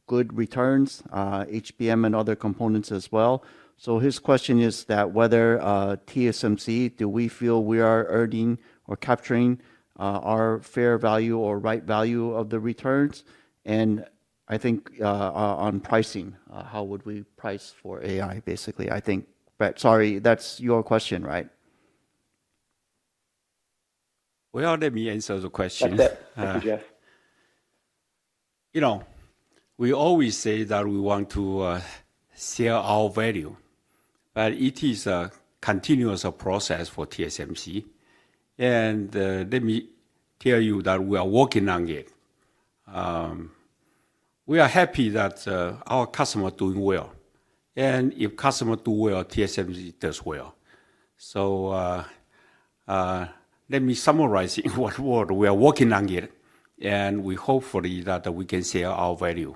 good returns, HBM and other components as well. So his question is that whether TSMC, do we feel we are earning or capturing our fair value or right value of the returns? And I think on pricing, how would we price for AI, basically? I think, Brett, sorry, that's your question, right? Well, let me answer the question. That's it. Thank you, Jeff. We always say that we want to sell our value, but it is a continuous process for TSMC. And let me tell you that we are working on it. We are happy that our customer doing well. And if customer do well, TSMC does well. So let me summarize in what word we are working on it, and we hopefully that we can share our value.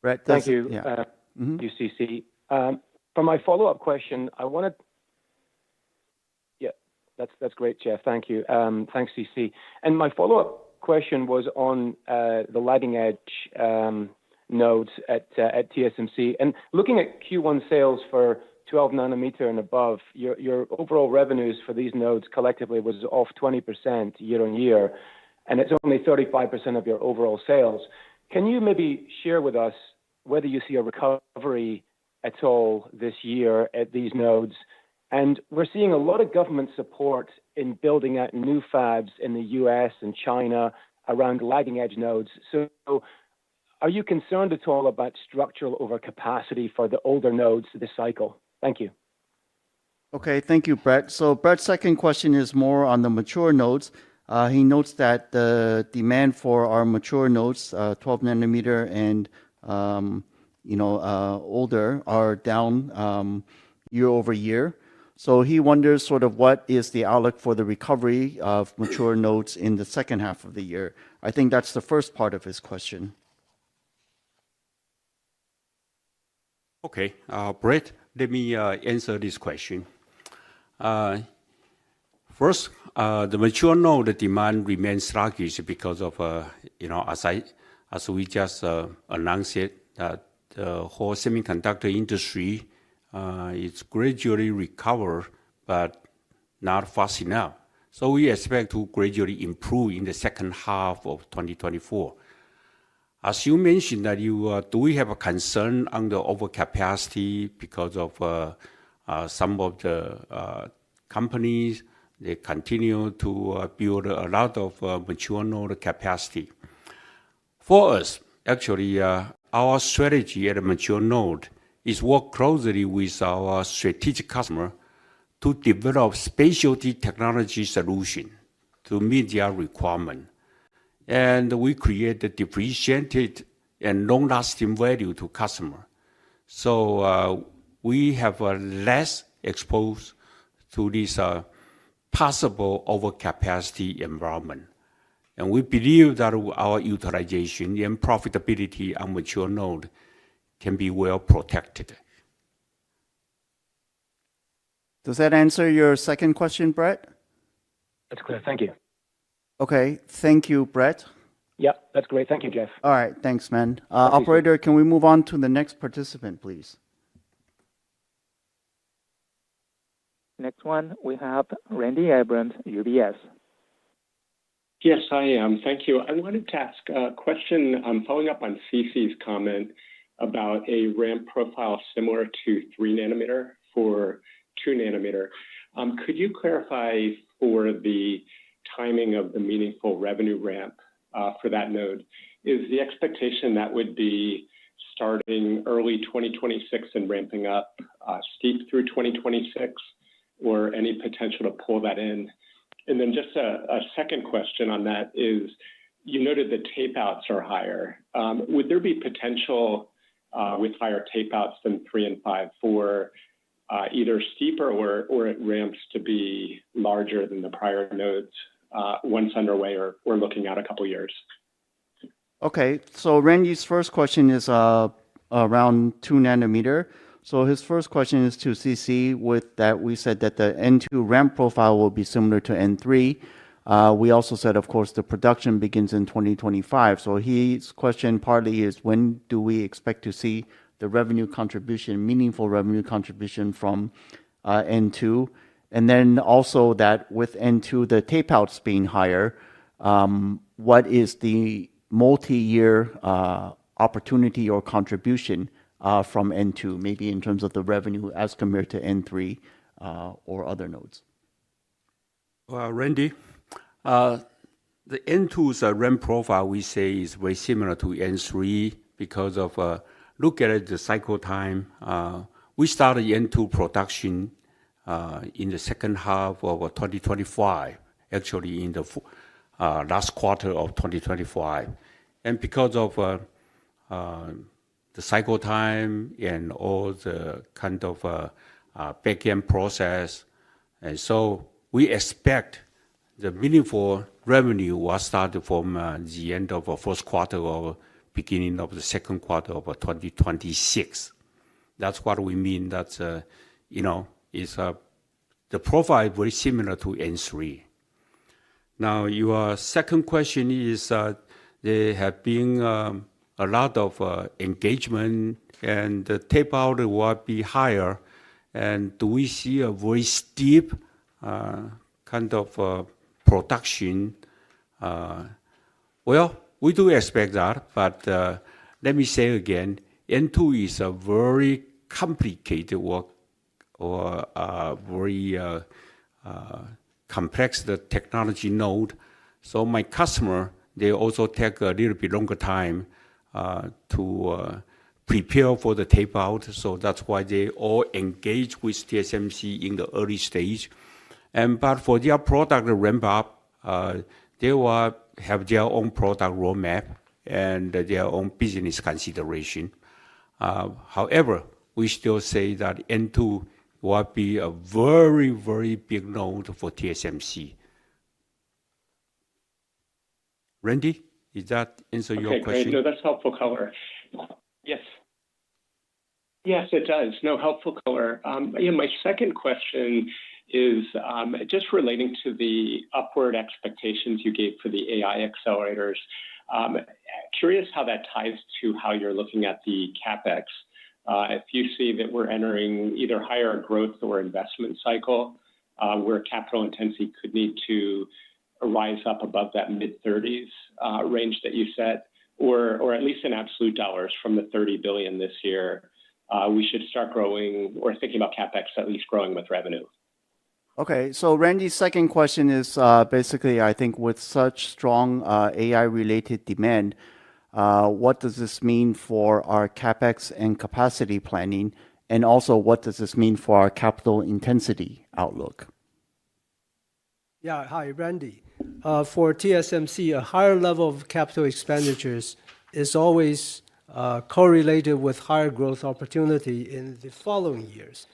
Brett, Thank you, yeah. UCC. For my follow-up question, I wanted. Yeah, that's great, Jeff. Thank you. Thanks, CC. And my follow-up question was on the lagging edge nodes at TSMC. And looking at Q1 sales for 12 nanometer and above, your overall revenues for these nodes collectively was off 20% year on year, and it's only 35% of your overall sales. Can you maybe share with us whether you see a recovery at all this year at these nodes? And we're seeing a lot of government support in building out new fabs in the US and China around lagging edge nodes. So are you concerned at all about structural overcapacity for the older nodes this cycle? Thank you. Okay, thank you, Brett. So Brett's second question is more on the mature nodes. He notes that the demand for our mature nodes, 12 nanometer and older, are down year over year. So he wonders sort of what is the outlook for the recovery of mature nodes in the second half of the year. I think that's the first part of his question. Okay, Brett, let me answer this question. First, the mature node demand remains sluggish because of, as we just announced it, that the whole semiconductor industry is gradually recover, but not fast enough. So we expect to gradually improve in the second half of 2024. As you mentioned, that do we have a concern on the overcapacity because of some of the companies, they continue to build a lot of mature node capacity. For us, actually, our strategy at a mature node is work closely with our strategic customer to develop specialty technology solution to meet their requirement. And we create a differentiated and long-lasting value to customer. So we have less exposed to this possible overcapacity environment. And we believe that our utilization and profitability on mature node can be well protected. Does that answer your second question, Brett? That's clear. Thank you. Okay, thank you, Brett. Yeah, that's great. Thank you, Jeff. All right, thanks, man. Operator, can we move on to the next participant, please? Next one, we have Randy Abrams, UBS. Yes, I am. Thank you. I wanted to ask a question following up on CC's comment about a ramp profile similar to 3 nanometer for 2 nanometer. Could you clarify for the timing of the meaningful revenue ramp for that node? Is the expectation that would be starting early 2026 and ramping up steep through 2026, or any potential to pull that in? And then just a second question on that is, you noted the tape outs are higher. Would there be potential with higher tape outs than 3 and 5 for either steeper or it ramps to be larger than the prior nodes once underway or looking out a couple years? Okay, so Randy's first question is around 2 nanometer. So his first question is to CC with that we said that the N2 ramp profile will be similar to N3. We also said, of course, the production begins in 2025. So his question partly is, when do we expect to see the revenue contribution, meaningful revenue contribution from N2? And then also that with N2, the tape outs being higher, what is the multi-year opportunity or contribution from N2, maybe in terms of the revenue as compared to N3 or other nodes? Well, Randy, the N2's ramp profile we say is very similar to N3 because of look at it, the cycle time. We started N2 production in the second half of 2025, actually in the last quarter of 2025. And because of the cycle time and all the kind of back-end process. And so we expect the meaningful revenue will start from the end of the first quarter or beginning of the second quarter of 2026. That's what we mean. That's, is the profile very similar to N3. Now, your second question is there have been a lot of engagement and the tape out will be higher. And do we see a very steep kind of production? Well, we do expect that, but let me say again, N2 is a very complicated work or very complex the technology node. So my customer, they also take a little bit longer time to prepare for the tape out. So that's why they all engage with TSMC in the early stage. But for their product ramp up, they will have their own product roadmap and their own business consideration. However, we still say that N2 will be a very, very big node for TSMC. Randy, does that answer your question? Great. No, that's helpful color. Yes. Yes, it does. No, helpful color. My second question is just relating to the upward expectations you gave for the AI accelerators. Curious how that ties to how you're looking at the CapEx. If you see that we're entering either higher growth or investment cycle, where capital intensity could need to rise up above that mid-30s range that you set, or at least in absolute dollars from the $30 billion this year, we should start growing or thinking about CapEx at least growing with revenue. Okay, so Randy's second question is basically, I think, with such strong AI-related demand, what does this mean for our CapEx and capacity planning? And also, what does this mean for our capital intensity outlook? Yeah, hi, Randy. For TSMC, a higher level of capital expenditures is always correlated with higher growth opportunity in the following years.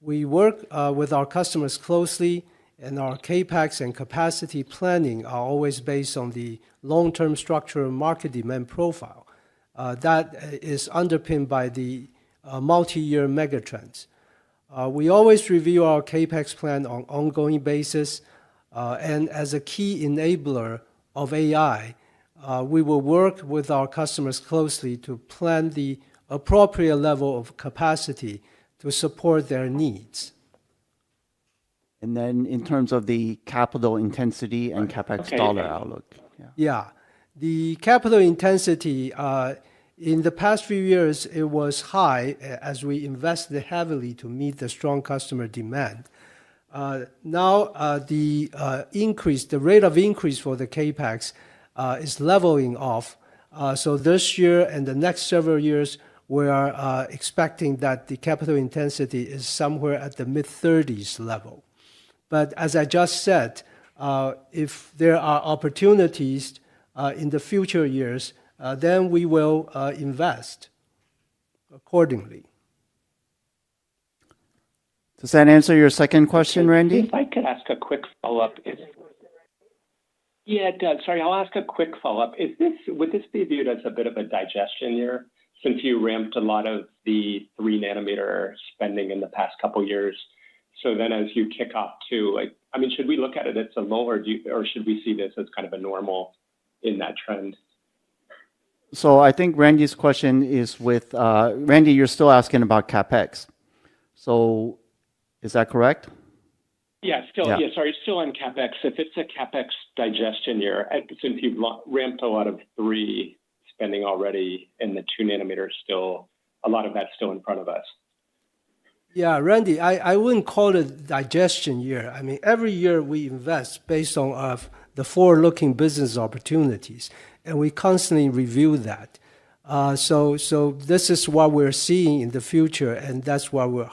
We work with our customers closely, and our CapEx and capacity planning are always based on the long-term structural market demand profile. That is underpinned by the multi-year megatrends. We always review our CapEx plan on an ongoing basis, and as a key enabler of AI, we will work with our customers closely to plan the appropriate level of capacity to support their needs. And then in terms of the capital intensity and CapEx dollar outlook. Yeah, the capital intensity in the past few years, it was high as we invested heavily to meet the strong customer demand. Now the rate of increase for the CapEx is leveling off. So this year and the next several years, we are expecting that the capital intensity is somewhere at the mid-30s level. But as I just said, if there are opportunities in the future years, then we will invest accordingly. Does that answer your second question, Randy? If I could ask a quick follow-up. Yeah, it does. Sorry, I'll ask a quick follow-up. Would this be viewed as a bit of a digestion year since you ramped a lot of the 3 nanometer spending in the past couple of years? So then as you kick off to, should we look at it as a low or should we see this as kind of a normal in that trend? So I think Randy's question is with, Randy, you're still asking about CapEx. So is that correct? Yeah, still on CapEx. If it's a CapEx digestion year, since you've ramped a lot of 3 spending already and the 2 nanometers still, a lot of that's still in front of us. Yeah, Randy, I wouldn't call it a digestion year. Every year we invest based on the forward-looking business opportunities, and we constantly review that. So this is what we're seeing in the future, and that's what we're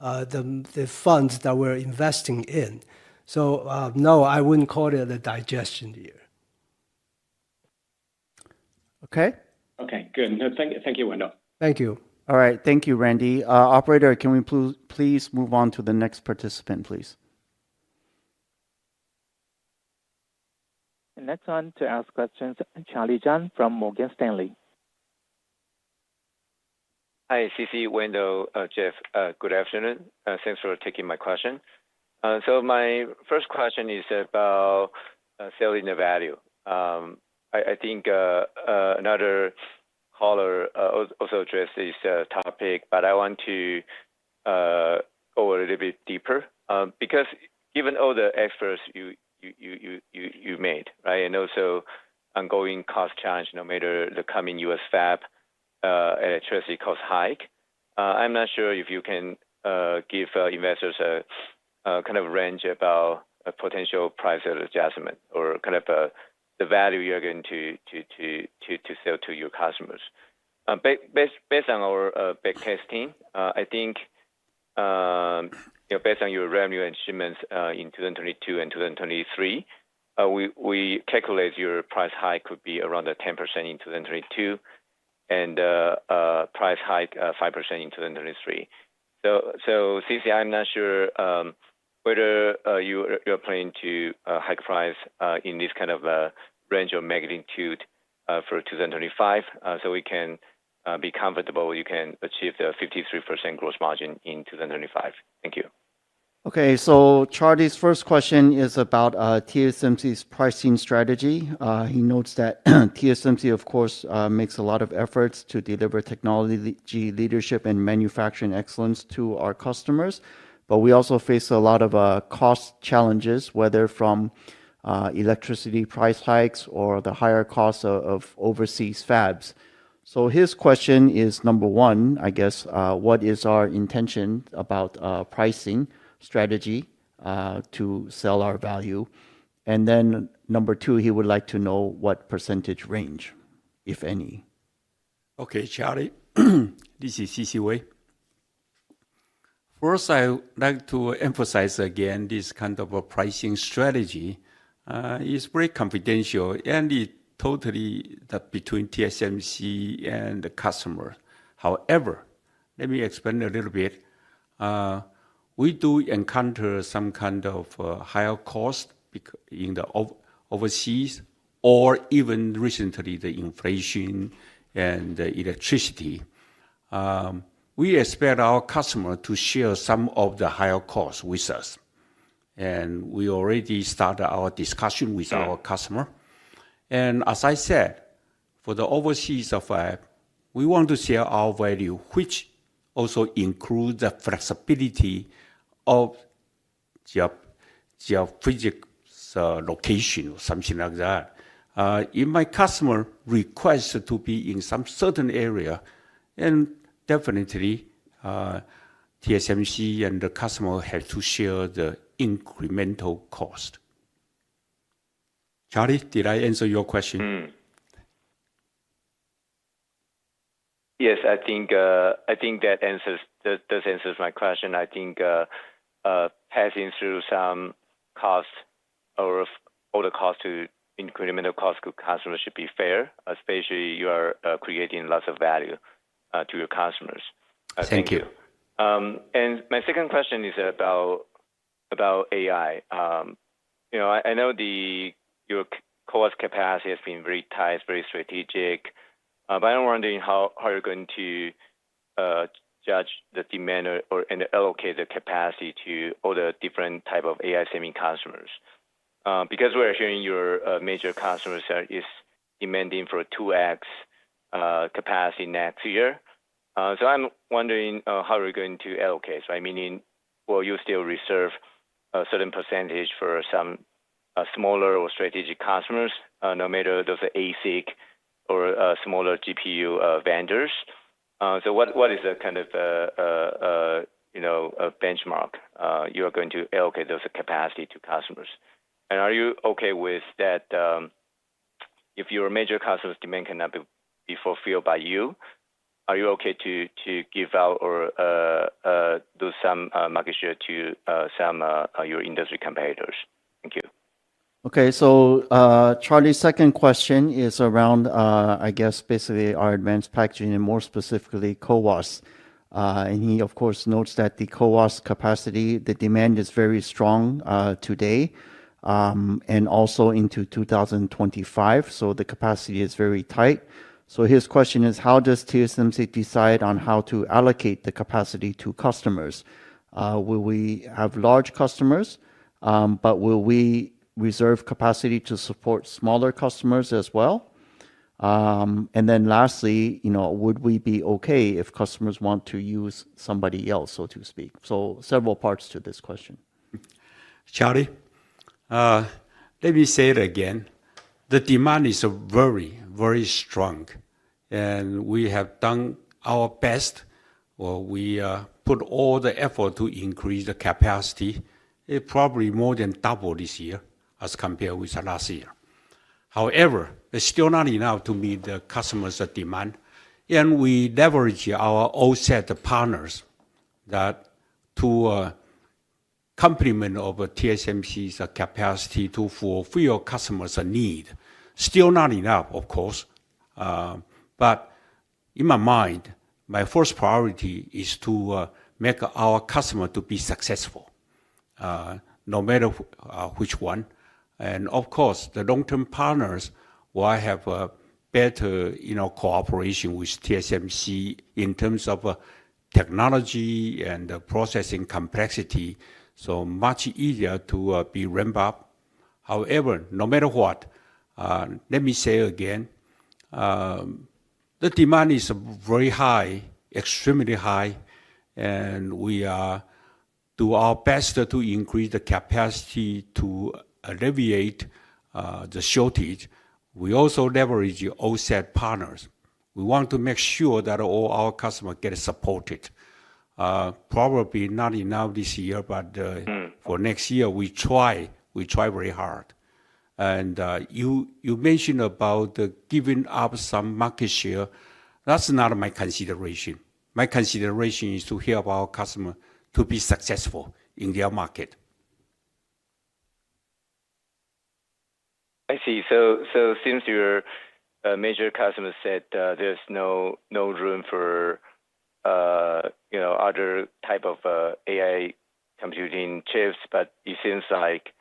the funds that we're investing in. So no, I wouldn't call it a digestion year. Okay. Okay, good. No, thank you, Wendell. Thank you. All right. Thank you, Randy. Operator, can we please move on to the next participant, please? Next on to ask questions, Charlie Chan from Morgan Stanley. Hi, CC, Wendell, Jeff. Good afternoon. Thanks for taking my question. So my first question is about selling the value. I think another caller also addressed this topic, but I want to go a little bit deeper because given all the efforts you made, right, and also ongoing cost challenge, no matter the coming U.S. fab electricity cost hike, I'm not sure if you can give investors a kind of range about a potential price adjustment or kind of the value you're going to sell to your customers. Based on our back testing, I think based on your revenue and shipments in 2022 and 2023, we calculate your price hike could be around 10% in 2022 and price hike 5% in 2023. So CC, I'm not sure whether you're planning to hike price in this kind of range of magnitude for 2025, so we can be comfortable you can achieve the 53% gross margin in 2025. Thank you. Okay, so Charlie's first question is about TSMC's pricing strategy. He notes that TSMC, of course, makes a lot of efforts to deliver technology leadership and manufacturing excellence to our customers, but we also face a lot of cost challenges, whether from electricity price hikes or the higher costs of overseas fabs. So his question is, number one, I guess, what is our intention about pricing strategy to sell our value? And then number two, he would like to know what percentage range, if any. Okay, Charlie, this is CC Wei. First, I would like to emphasize again this kind of a pricing strategy is very confidential and it totally between TSMC and the customer. However, let me explain a little bit. We do encounter some kind of higher cost in the overseas, or even recently the inflation and the electricity. We expect our customer to share some of the higher costs with us. And we already started our discussion with our customer. And as I said, for the overseas fab, we want to share our value, which also includes the flexibility of geophysics location or something like that. If my customer requests to be in some certain area, then definitely TSMC and the customer have to share the incremental cost. Charlie, did I answer your question? Yes, I think that answers my question. I think passing through some cost or all the cost to incremental cost to customers should be fair, especially you are creating lots of value to your customers. Thank you. And my second question is about AI. I know your cost capacity has been very tight, very strategic, but I'm wondering how you're going to judge the demand and allocate the capacity to all the different type of AI semi customers. Because we're hearing your major customers is demanding for 2x capacity next year. So I'm wondering how you're going to allocate, right? Meaning, will you still reserve a certain percentage for some smaller or strategic customers, no matter those are ASIC or smaller GPU vendors? So what is the kind of benchmark you are going to allocate those capacity to customers? And are you okay with that? If your major customers' demand cannot be fulfilled by you, are you okay to give out or do some market share to some your industry competitors? Thank you. Okay, so Charlie's second question is around, I guess, basically our advanced packaging and more specifically CoWoS. And he, of course, notes that the CoWoS capacity, the demand is very strong today and also into 2025. So the capacity is very tight. So his question is, how does TSMC decide on how to allocate the capacity to customers? Will we have large customers, but will we reserve capacity to support smaller customers as well? And then lastly, would we be okay if customers want to use somebody else, so to speak? So several parts to this question. Charlie, let me say it again. The demand is very, very strong, and we have done our best. Well, we put all the effort to increase the capacity. It probably more than double this year as compared with last year. However, it's still not enough to meet the customers' demand, and we leverage our OSAT partners that to complement of TSMC's capacity to fulfill customers' need. Still not enough, of course, but in my mind, my first priority is to make our customer to be successful, no matter which one. And of course, the long-term partners will have a better, cooperation with TSMC in terms of technology and processing complexity. So much easier to be ramped up. However, no matter what, let me say again, the demand is very high, extremely high, and we do our best to increase the capacity to alleviate the shortage. We also leverage OSAT partners. We want to make sure that all our customers get supported. Probably not enough this year, but for next year, we try very hard. And you mentioned about giving up some market share. That's not my consideration. My consideration is to help our customer to be successful in their market. I see. So since your major customer said there's no room for other type of AI computing chips, but it seems like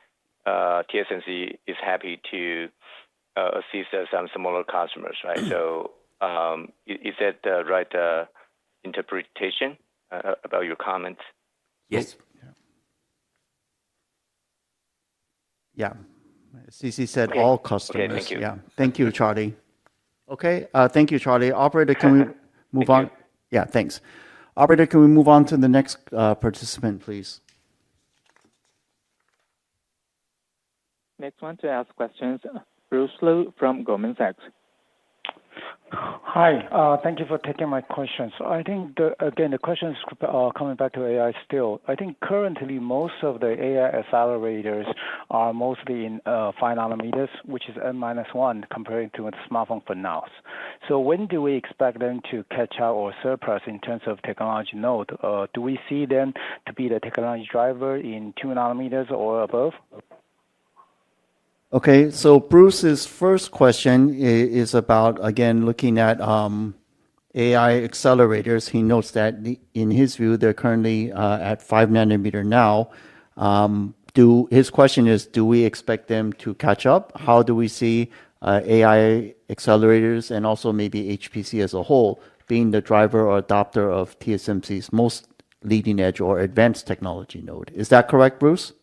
TSMC is happy to assist some smaller customers, right? So is that the right interpretation about your comments? Yes. Yeah. CC said all customers. Okay, thank you. Yeah. Thank you, Charlie. Okay. Thank you, Charlie. Operator, can we move on? Yeah, thanks. Operator, can we move on to the next participant, please? Next one to ask questions, Bruce Lu from Goldman Sachs. Hi, thank you for taking my questions. So I think, the question is coming back to AI still. I think currently most of the AI accelerators are mostly in 5 nanometers, which is N-1 compared to a smartphone for now. So when do we expect them to catch up or surpass in terms of technology node? Do we see them to be the technology driver in 2 nanometers or above? Okay, so Bruce's first question is about, again, looking at AI accelerators. He notes that in his view, they're currently at 5 nanometer now. His question is, do we expect them to catch up? How do we see AI accelerators and also maybe HPC as a whole being the driver or adopter of TSMC's most leading edge or advanced technology node? Is that correct, Bruce?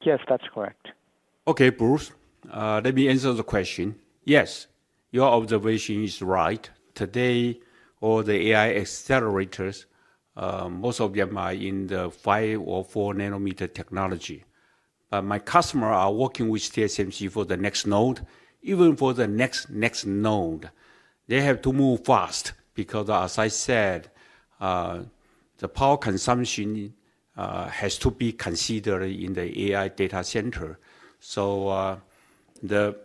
Yes, that's correct. Okay, Bruce, let me answer the question. Yes, your observation is right. Today, all the AI accelerators, most of them are in the 5 or 4 nanometer technology. But my customers are working with TSMC for the next node, even for the next node. They have to move fast because, as I said, the power consumption has to be considered in the AI data center. So the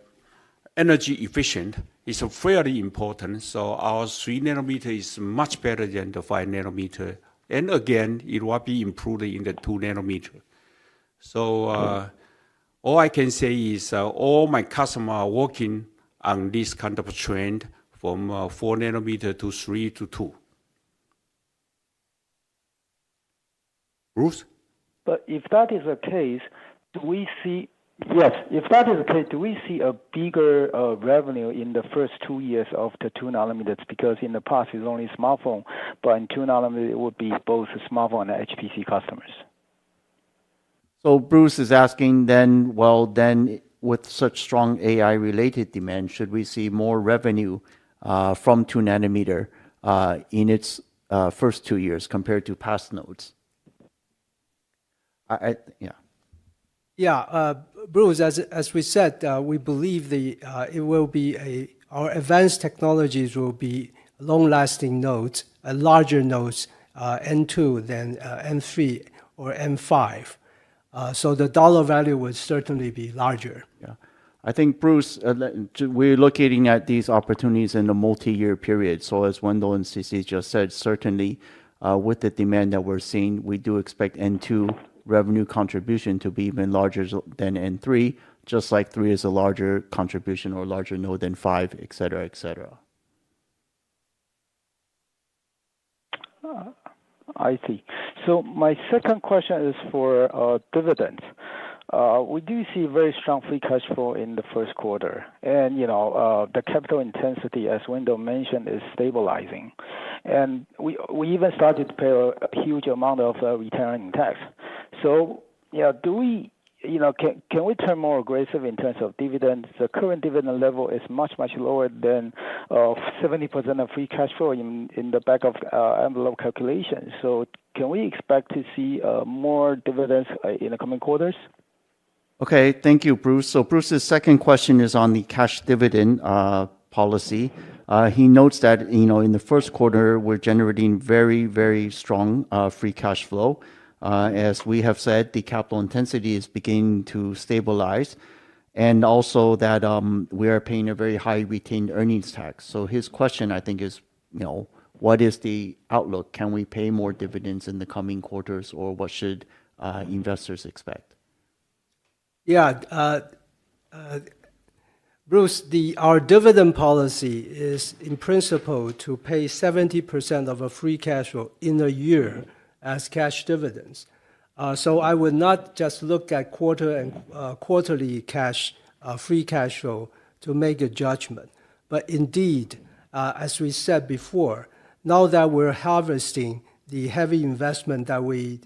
energy efficient is fairly important. So our 3 nanometer is much better than the 5 nanometer. And again, it will be improved in the 2 nanometer. So all I can say is all my customers are working on this kind of trend from 4 nanometer to 3 to 2. Bruce? But if that is the case, do we see if that is the case, do we see a bigger revenue in the first 2 years of the 2 nanometers? Because in the past it's only smartphone, but in 2 nanometers it would be both smartphone and HPC customers. So Bruce is asking then, with such strong AI-related demand, should we see more revenue from 2 nanometer in its first 2 years compared to past nodes? Bruce, as we said, we believe it will be our advanced technologies will be long-lasting nodes, larger nodes, N2 than N3 or N5. So the dollar value would certainly be larger. Yeah, I think, Bruce, we're looking at these opportunities in a multi-year period. So as Wendell and CC just said, certainly with the demand that we're seeing, we do expect N2 revenue contribution to be even larger than N3, just like 3 is a larger contribution or larger node than 5, et cetera, et cetera. I see. So my second question is for dividends. We do see very strong free cash flow in the first quarter, and the capital intensity, as Wendell mentioned, is stabilizing, and we even started to pay a huge amount of return tax. So do we can we turn more aggressive in terms of dividends? The current dividend level is much lower than 70% of free cash flow in the back of envelope calculation. So can we expect to see more dividends in the coming quarters? Okay, thank you, Bruce. So Bruce's second question is on the cash dividend policy. He notes that in the first quarter we're generating very strong free cash flow. As we have said, the capital intensity is beginning to stabilize, and also that we are paying a very high retained earnings tax. So his question, I think, is, what is the outlook? Can we pay more dividends in the coming quarters, or what should investors expect? Bruce, our dividend policy is in principle to pay 70% of a free cash flow in a year as cash dividends. So I would not just look at quarterly free cash flow to make a judgment. But indeed, as we said before, now that we're harvesting the heavy investment that we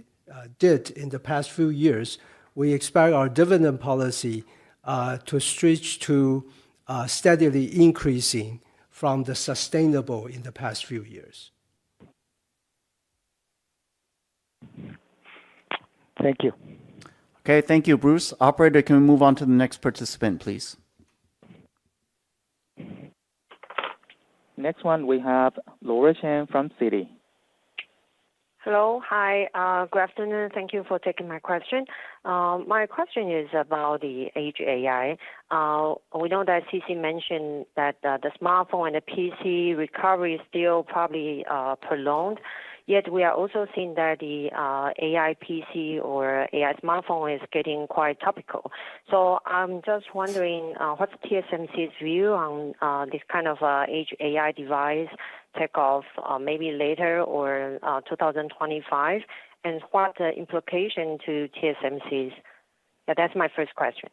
did in the past few years, we expect our dividend policy to switch to steadily increasing from the sustainable in the past few years. Thank you. Okay, thank you, Bruce. Operator, can we move on to the next participant, please? Next one, we have Laura Chen from Citi. Hello. Hi. Good afternoon. Thank you for taking my question. My question is about the Edge AI. We know that CC mentioned that the smartphone and the PC recovery is still probably prolonged. Yet we are also seeing that the AI PC or AI smartphone is getting quite topical. So I'm just wondering what's TSMC's view on this kind of Edge AI device take off maybe later or 2025, and what the implication to TSMC's? That's my first question.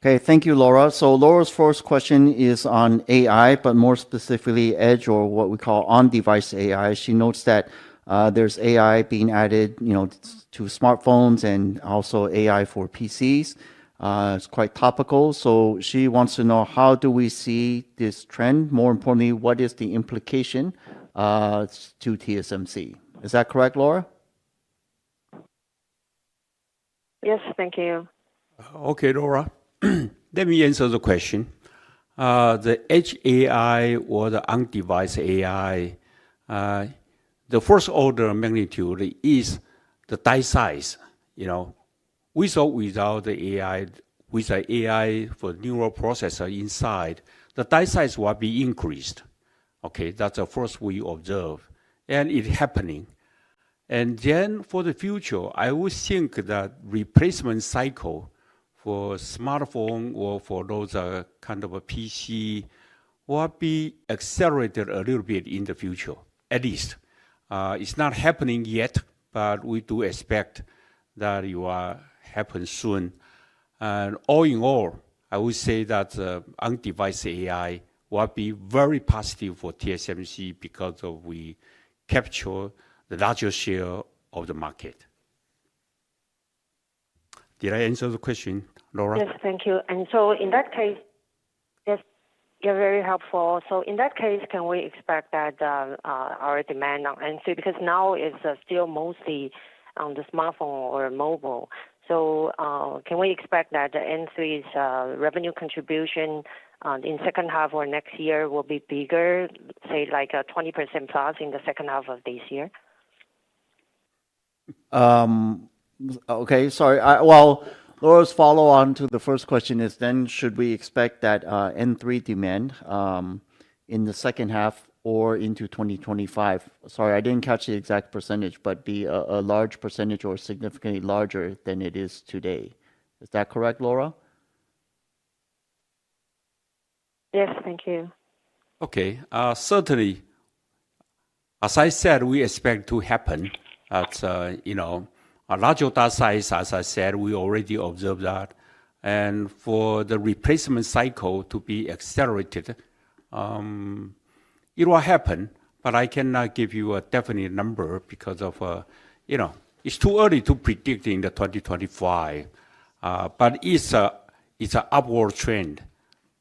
Okay, thank you, Laura. So Laura's first question is on AI, but more specifically Edge, or what we call on-device AI. She notes that there's AI being added, to smartphones and also AI for PCs. It's quite topical. So she wants to know, how do we see this trend? More importantly, what is the implication to TSMC? Is that correct, Laura? Yes, thank you. Okay, Laura. Let me answer the question. The Edge AI or the on-device AI, the first order magnitude is the die size. With or without the AI, with the AI for neural processor inside, the die size will be increased. Okay, that's the first we observe, and it's happening. And then for the future, I would think that replacement cycle for smartphone or for those kind of a PC will be accelerated a little bit in the future, at least. It's not happening yet, but we do expect that it will happen soon. And all in all, I would say that on-device AI will be very positive for TSMC because we capture the larger share of the market. Did I answer the question, Laura? Yes, thank you. And so in that case, yes, you're very helpful. So in that case, can we expect that our demand on N3, because now it's still mostly on the smartphone or mobile, so can we expect that the N3's revenue contribution in second half or next year will be bigger, say like 20% plus in the second half of this year? Okay, sorry. Well, Laura's follow-on to the first question is then should we expect that N3 demand in the second half or into 2025? Sorry, I didn't catch the exact percentage, but be a large percentage or significantly larger than it is today. Is that correct, Laura? Yes, thank you. Okay, certainly, as I said, we expect to happen at, a larger data size, as I said, we already observed that. And for the replacement cycle to be accelerated, it will happen, but I cannot give you a definite number because of, it's too early to predict in the 2025. But it's an upward trend,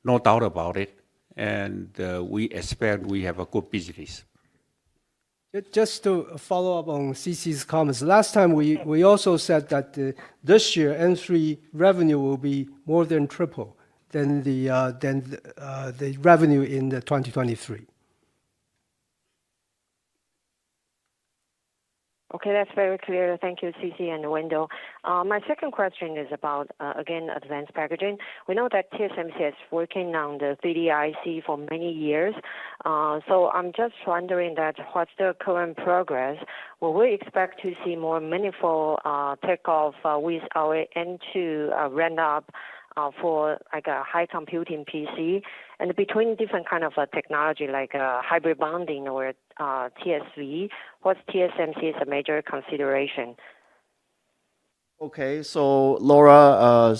no doubt about it. And we expect we have a good business. Just to follow up on CC's comments, last time we also said that this year N3 revenue will be more than triple than the revenue in the 2023. Okay, that's very clear. Thank you, CC and Wendell. My second question is about, again, advanced packaging. We know that TSMC is working on the 3D IC for many years. So I'm just wondering that what's the current progress? Will we expect to see more meaningful takeoff with our N2 ramp up for like a high computing PC? And between different kind of technology like hybrid bonding or TSV, what's TSMC's major consideration? Okay, so Laura,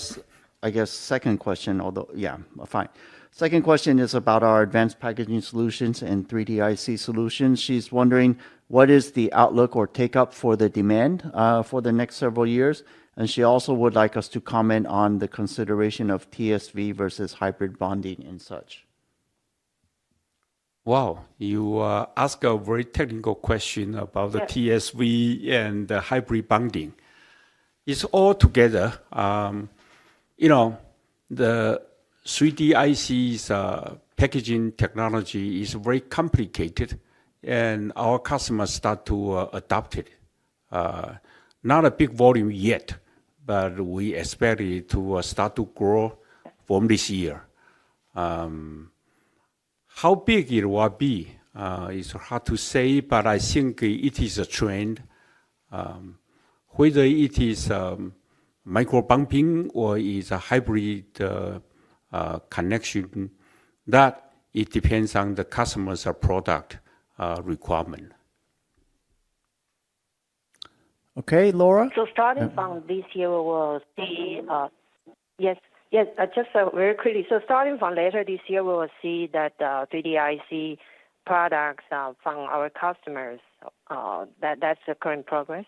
I guess second question, although, yeah, fine. Second question is about our advanced packaging solutions and 3D IC solutions. She's wondering what is the outlook or take-up for the demand for the next several years? And she also would like us to comment on the consideration of TSV versus hybrid bonding and such. Wow, you ask a very technical question about the TSV and the hybrid bonding. It's all together. The 3D IC's packaging technology is very complicated, and our customers start to adopt it. Not a big volume yet, but we expect it to start to grow from this year. How big it will be is hard to say, but I think it is a trend. Whether it is micro bumping or is a hybrid connection, that it depends on the customer's product requirement. Okay, Laura? So starting from this year, we will see, just very quickly. So starting from later this year, we will see that 3D IC products from our customers. That's the current progress.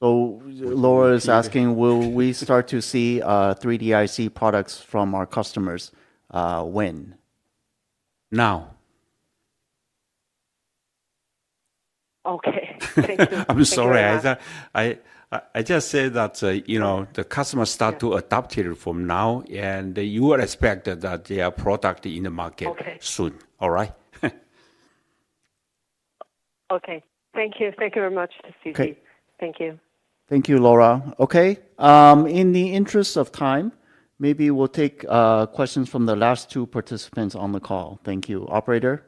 So Laura is asking, will we start to see 3D IC products from our customers when? Now. Okay, thank you. I'm sorry. I just said that, the customers start to adopt it from now, and you will expect that their product in the market soon. All right? Okay. Thank you. Thank you very much, CC. Okay. Thank you. Thank you, Laura. Okay. In the interest of time, maybe we'll take questions from the last two participants on the call. Thank you. Operator?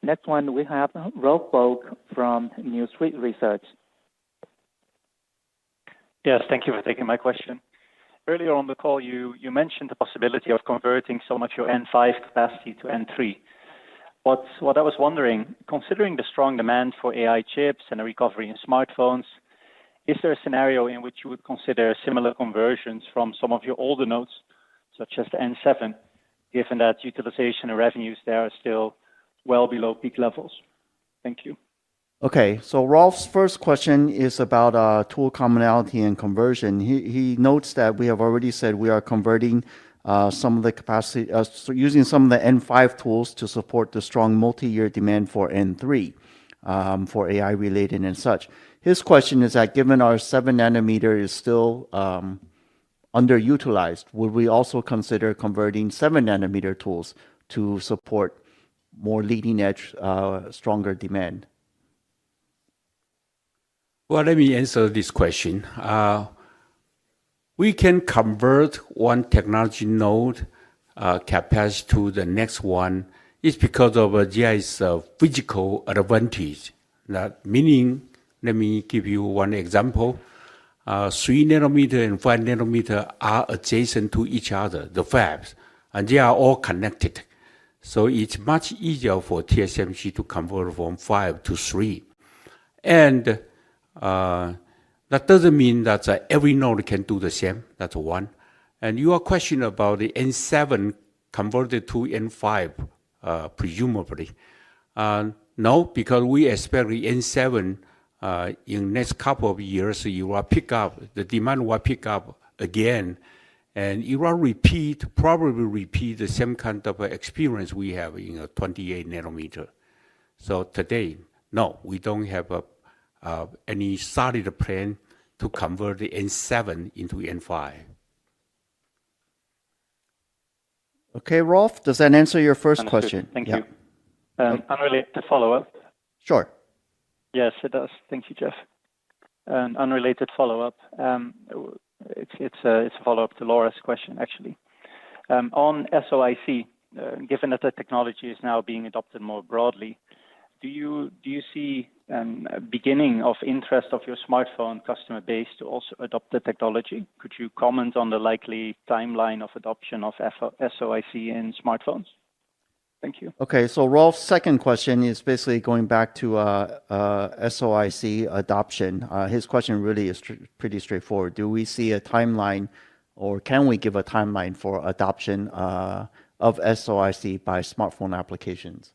Next one, we have Rolf Bulk from New Street Research. Yes, thank you for taking my question. Earlier on the call, you mentioned the possibility of converting some of your N5 capacity to N3. What I was wondering, considering the strong demand for AI chips and a recovery in smartphones, is there a scenario in which you would consider similar conversions from some of your older nodes, such as the N7, given that utilization and revenues there are still well below peak levels? Thank you. Okay, so Rolf's first question is about tool commonality and conversion. He notes that we have already said we are converting some of the capacity, so using some of the N5 tools to support the strong multi-year demand for N3, for AI related and such. His question is that given our 7 nanometer is still underutilized, would we also consider converting 7 nanometer tools to support more leading edge, stronger demand? Well, let me answer this question. We can convert one technology node capacity to the next one. It's because of there is a physical advantage. That meaning, let me give you one example. 3 nanometer and 5 nanometer are adjacent to each other, the fabs, and they are all connected. So it's much easier for TSMC to convert from 5 to 3. And that doesn't mean that every node can do the same. That's one. And your question about the N7 converted to N5, presumably. No, because we expect the N7 in next couple of years, it will pick up, the demand will pick up again. And it will probably repeat the same kind of experience we have in a 28 nanometer. So today, no, we don't have any solid plan to convert the N7 into N5. Okay, Rolf, does that answer your first question? Thank you. Unrelated follow-up. Sure. Yes, it does. Thank you, Jeff. An unrelated follow-up. It's a follow-up to Laura's question, actually. On SOIC, given that the technology is now being adopted more broadly, do you see a beginning of interest of your smartphone customer base to also adopt the technology? Could you comment on the likely timeline of adoption of SOIC in smartphones? Thank you. Okay, so Rolf's second question is basically going back to SOIC adoption. His question really is pretty straightforward. Do we see a timeline, or can we give a timeline for adoption of SOIC by smartphone applications?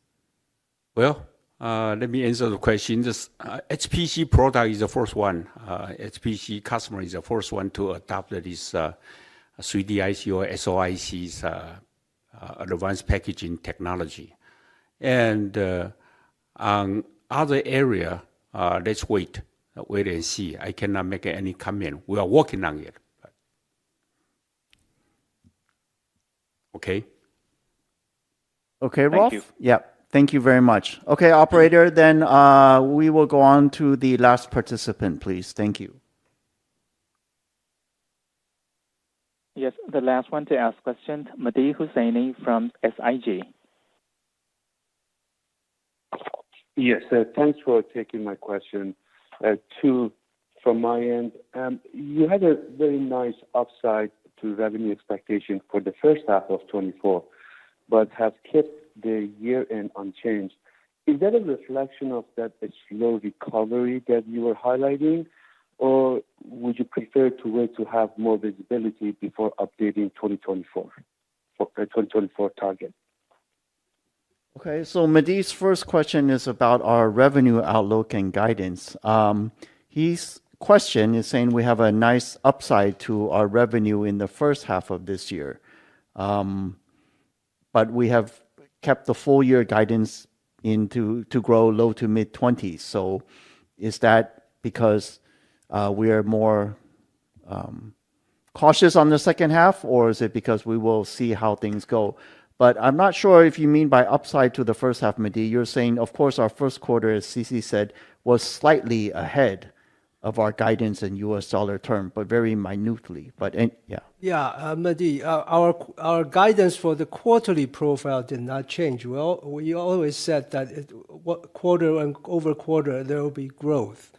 Well, let me answer the question. This HPC product is the first one. HPC customer is the first one to adopt this 3D IC or SOIC's advanced packaging technology. And on other area, let's wait and see. I cannot make any comment. We are working on it. Okay. Okay, Rolf? Yeah. Thank you very much. Okay, operator, then we will go on to the last participant, please. Thank you. Yes, the last one to ask questions, Mehdi Hosseini from SIG. Yes, thanks for taking my question. Two from my end. You had a very nice upside to revenue expectation for the first half of 24, but have kept the year-end unchanged. Is that a reflection of that slow recovery that you were highlighting, or would you prefer to wait to have more visibility before updating 2024 target? Okay, so Mehdi's first question is about our revenue outlook and guidance. His question is saying we have a nice upside to our revenue in the first half of this year, but we have kept the full year guidance to grow low to mid 20s. So is that because we are more cautious on the second half, or is it because we will see how things go? But I'm not sure if you mean by upside to the first half, Mehdi. You're saying, of course, our first quarter, as CC said, was slightly ahead. of our guidance in US dollar term, but very minutely. But yeah. Yeah, Mehdi, our guidance for the quarterly profile did not change. We always said that quarter and over quarter there will be growth.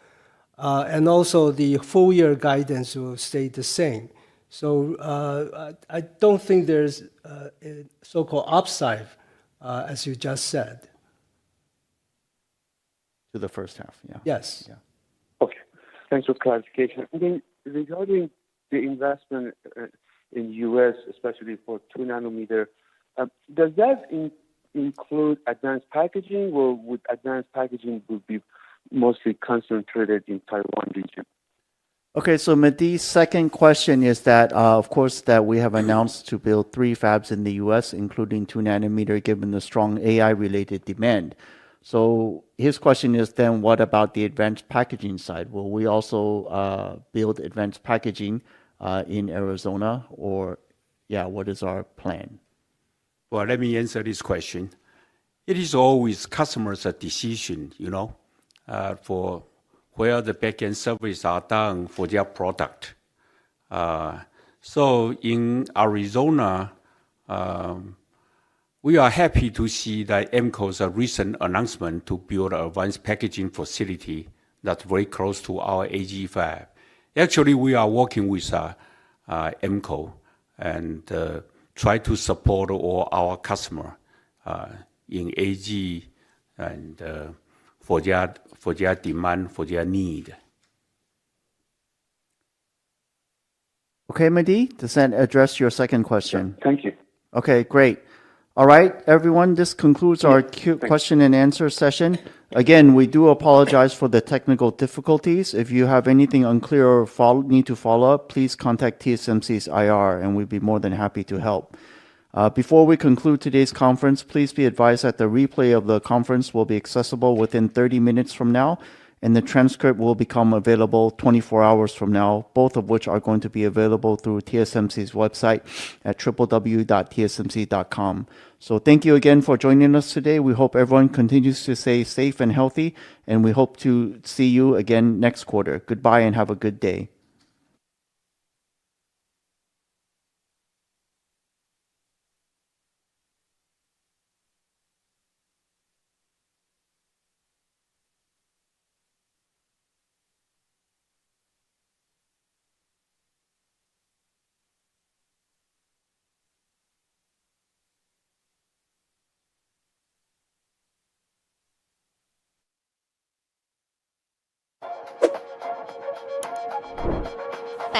And also the full year guidance will stay the same. So I don't think there's a so-called upside, as you just said. To the first half, yeah. Yes. Yeah. Okay, thanks for clarification. And then regarding the investment in U.S., especially for 2 nanometer, does that include advanced packaging, or would advanced packaging would be mostly concentrated in Taiwan region? Okay, so Mehdi's second question is that, of course, that we have announced to build 3 fabs in the U.S., including 2 nanometer, given the strong AI-related demand. So his question is then, what about the advanced packaging side? Will we also build advanced packaging in Arizona, or, yeah, what is our plan? Well, let me answer this question. It is always customers' decision, for where the back-end services are done for their product. So in Arizona, we are happy to see that EMCO's recent announcement to build an advanced packaging facility that's very close to our AG fab. Actually, we are working with EMCO and try to support all our customers in AG and for their demand, for their need. Okay, Mehdi, does that address your second question? Thank you. Okay, great. All right, everyone, this concludes our question and answer session. Again, we do apologize for the technical difficulties. If you have anything unclear or need to follow up, please contact TSMC's IR, and we'd be more than happy to help. Before we conclude today's conference, please be advised that the replay of the conference will be accessible within 30 minutes from now, and the transcript will become available 24 hours from now, both of which are going to be available through TSMC's website at www.tsmc.com. So thank you again for joining us today. We hope everyone continues to stay safe and healthy, and we hope to see you again next quarter. Goodbye and have a good day.100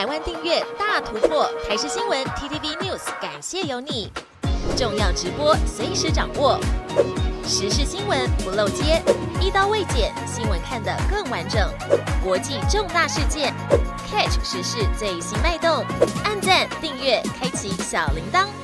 万订阅大突破，台视新闻 TTVNews 感谢有你，重要直播随时掌握，时事新闻不漏接，一刀未剪，新闻看得更完整，国际重大事件 ，catch 时事最新脉动，按赞订阅，开启小铃铛。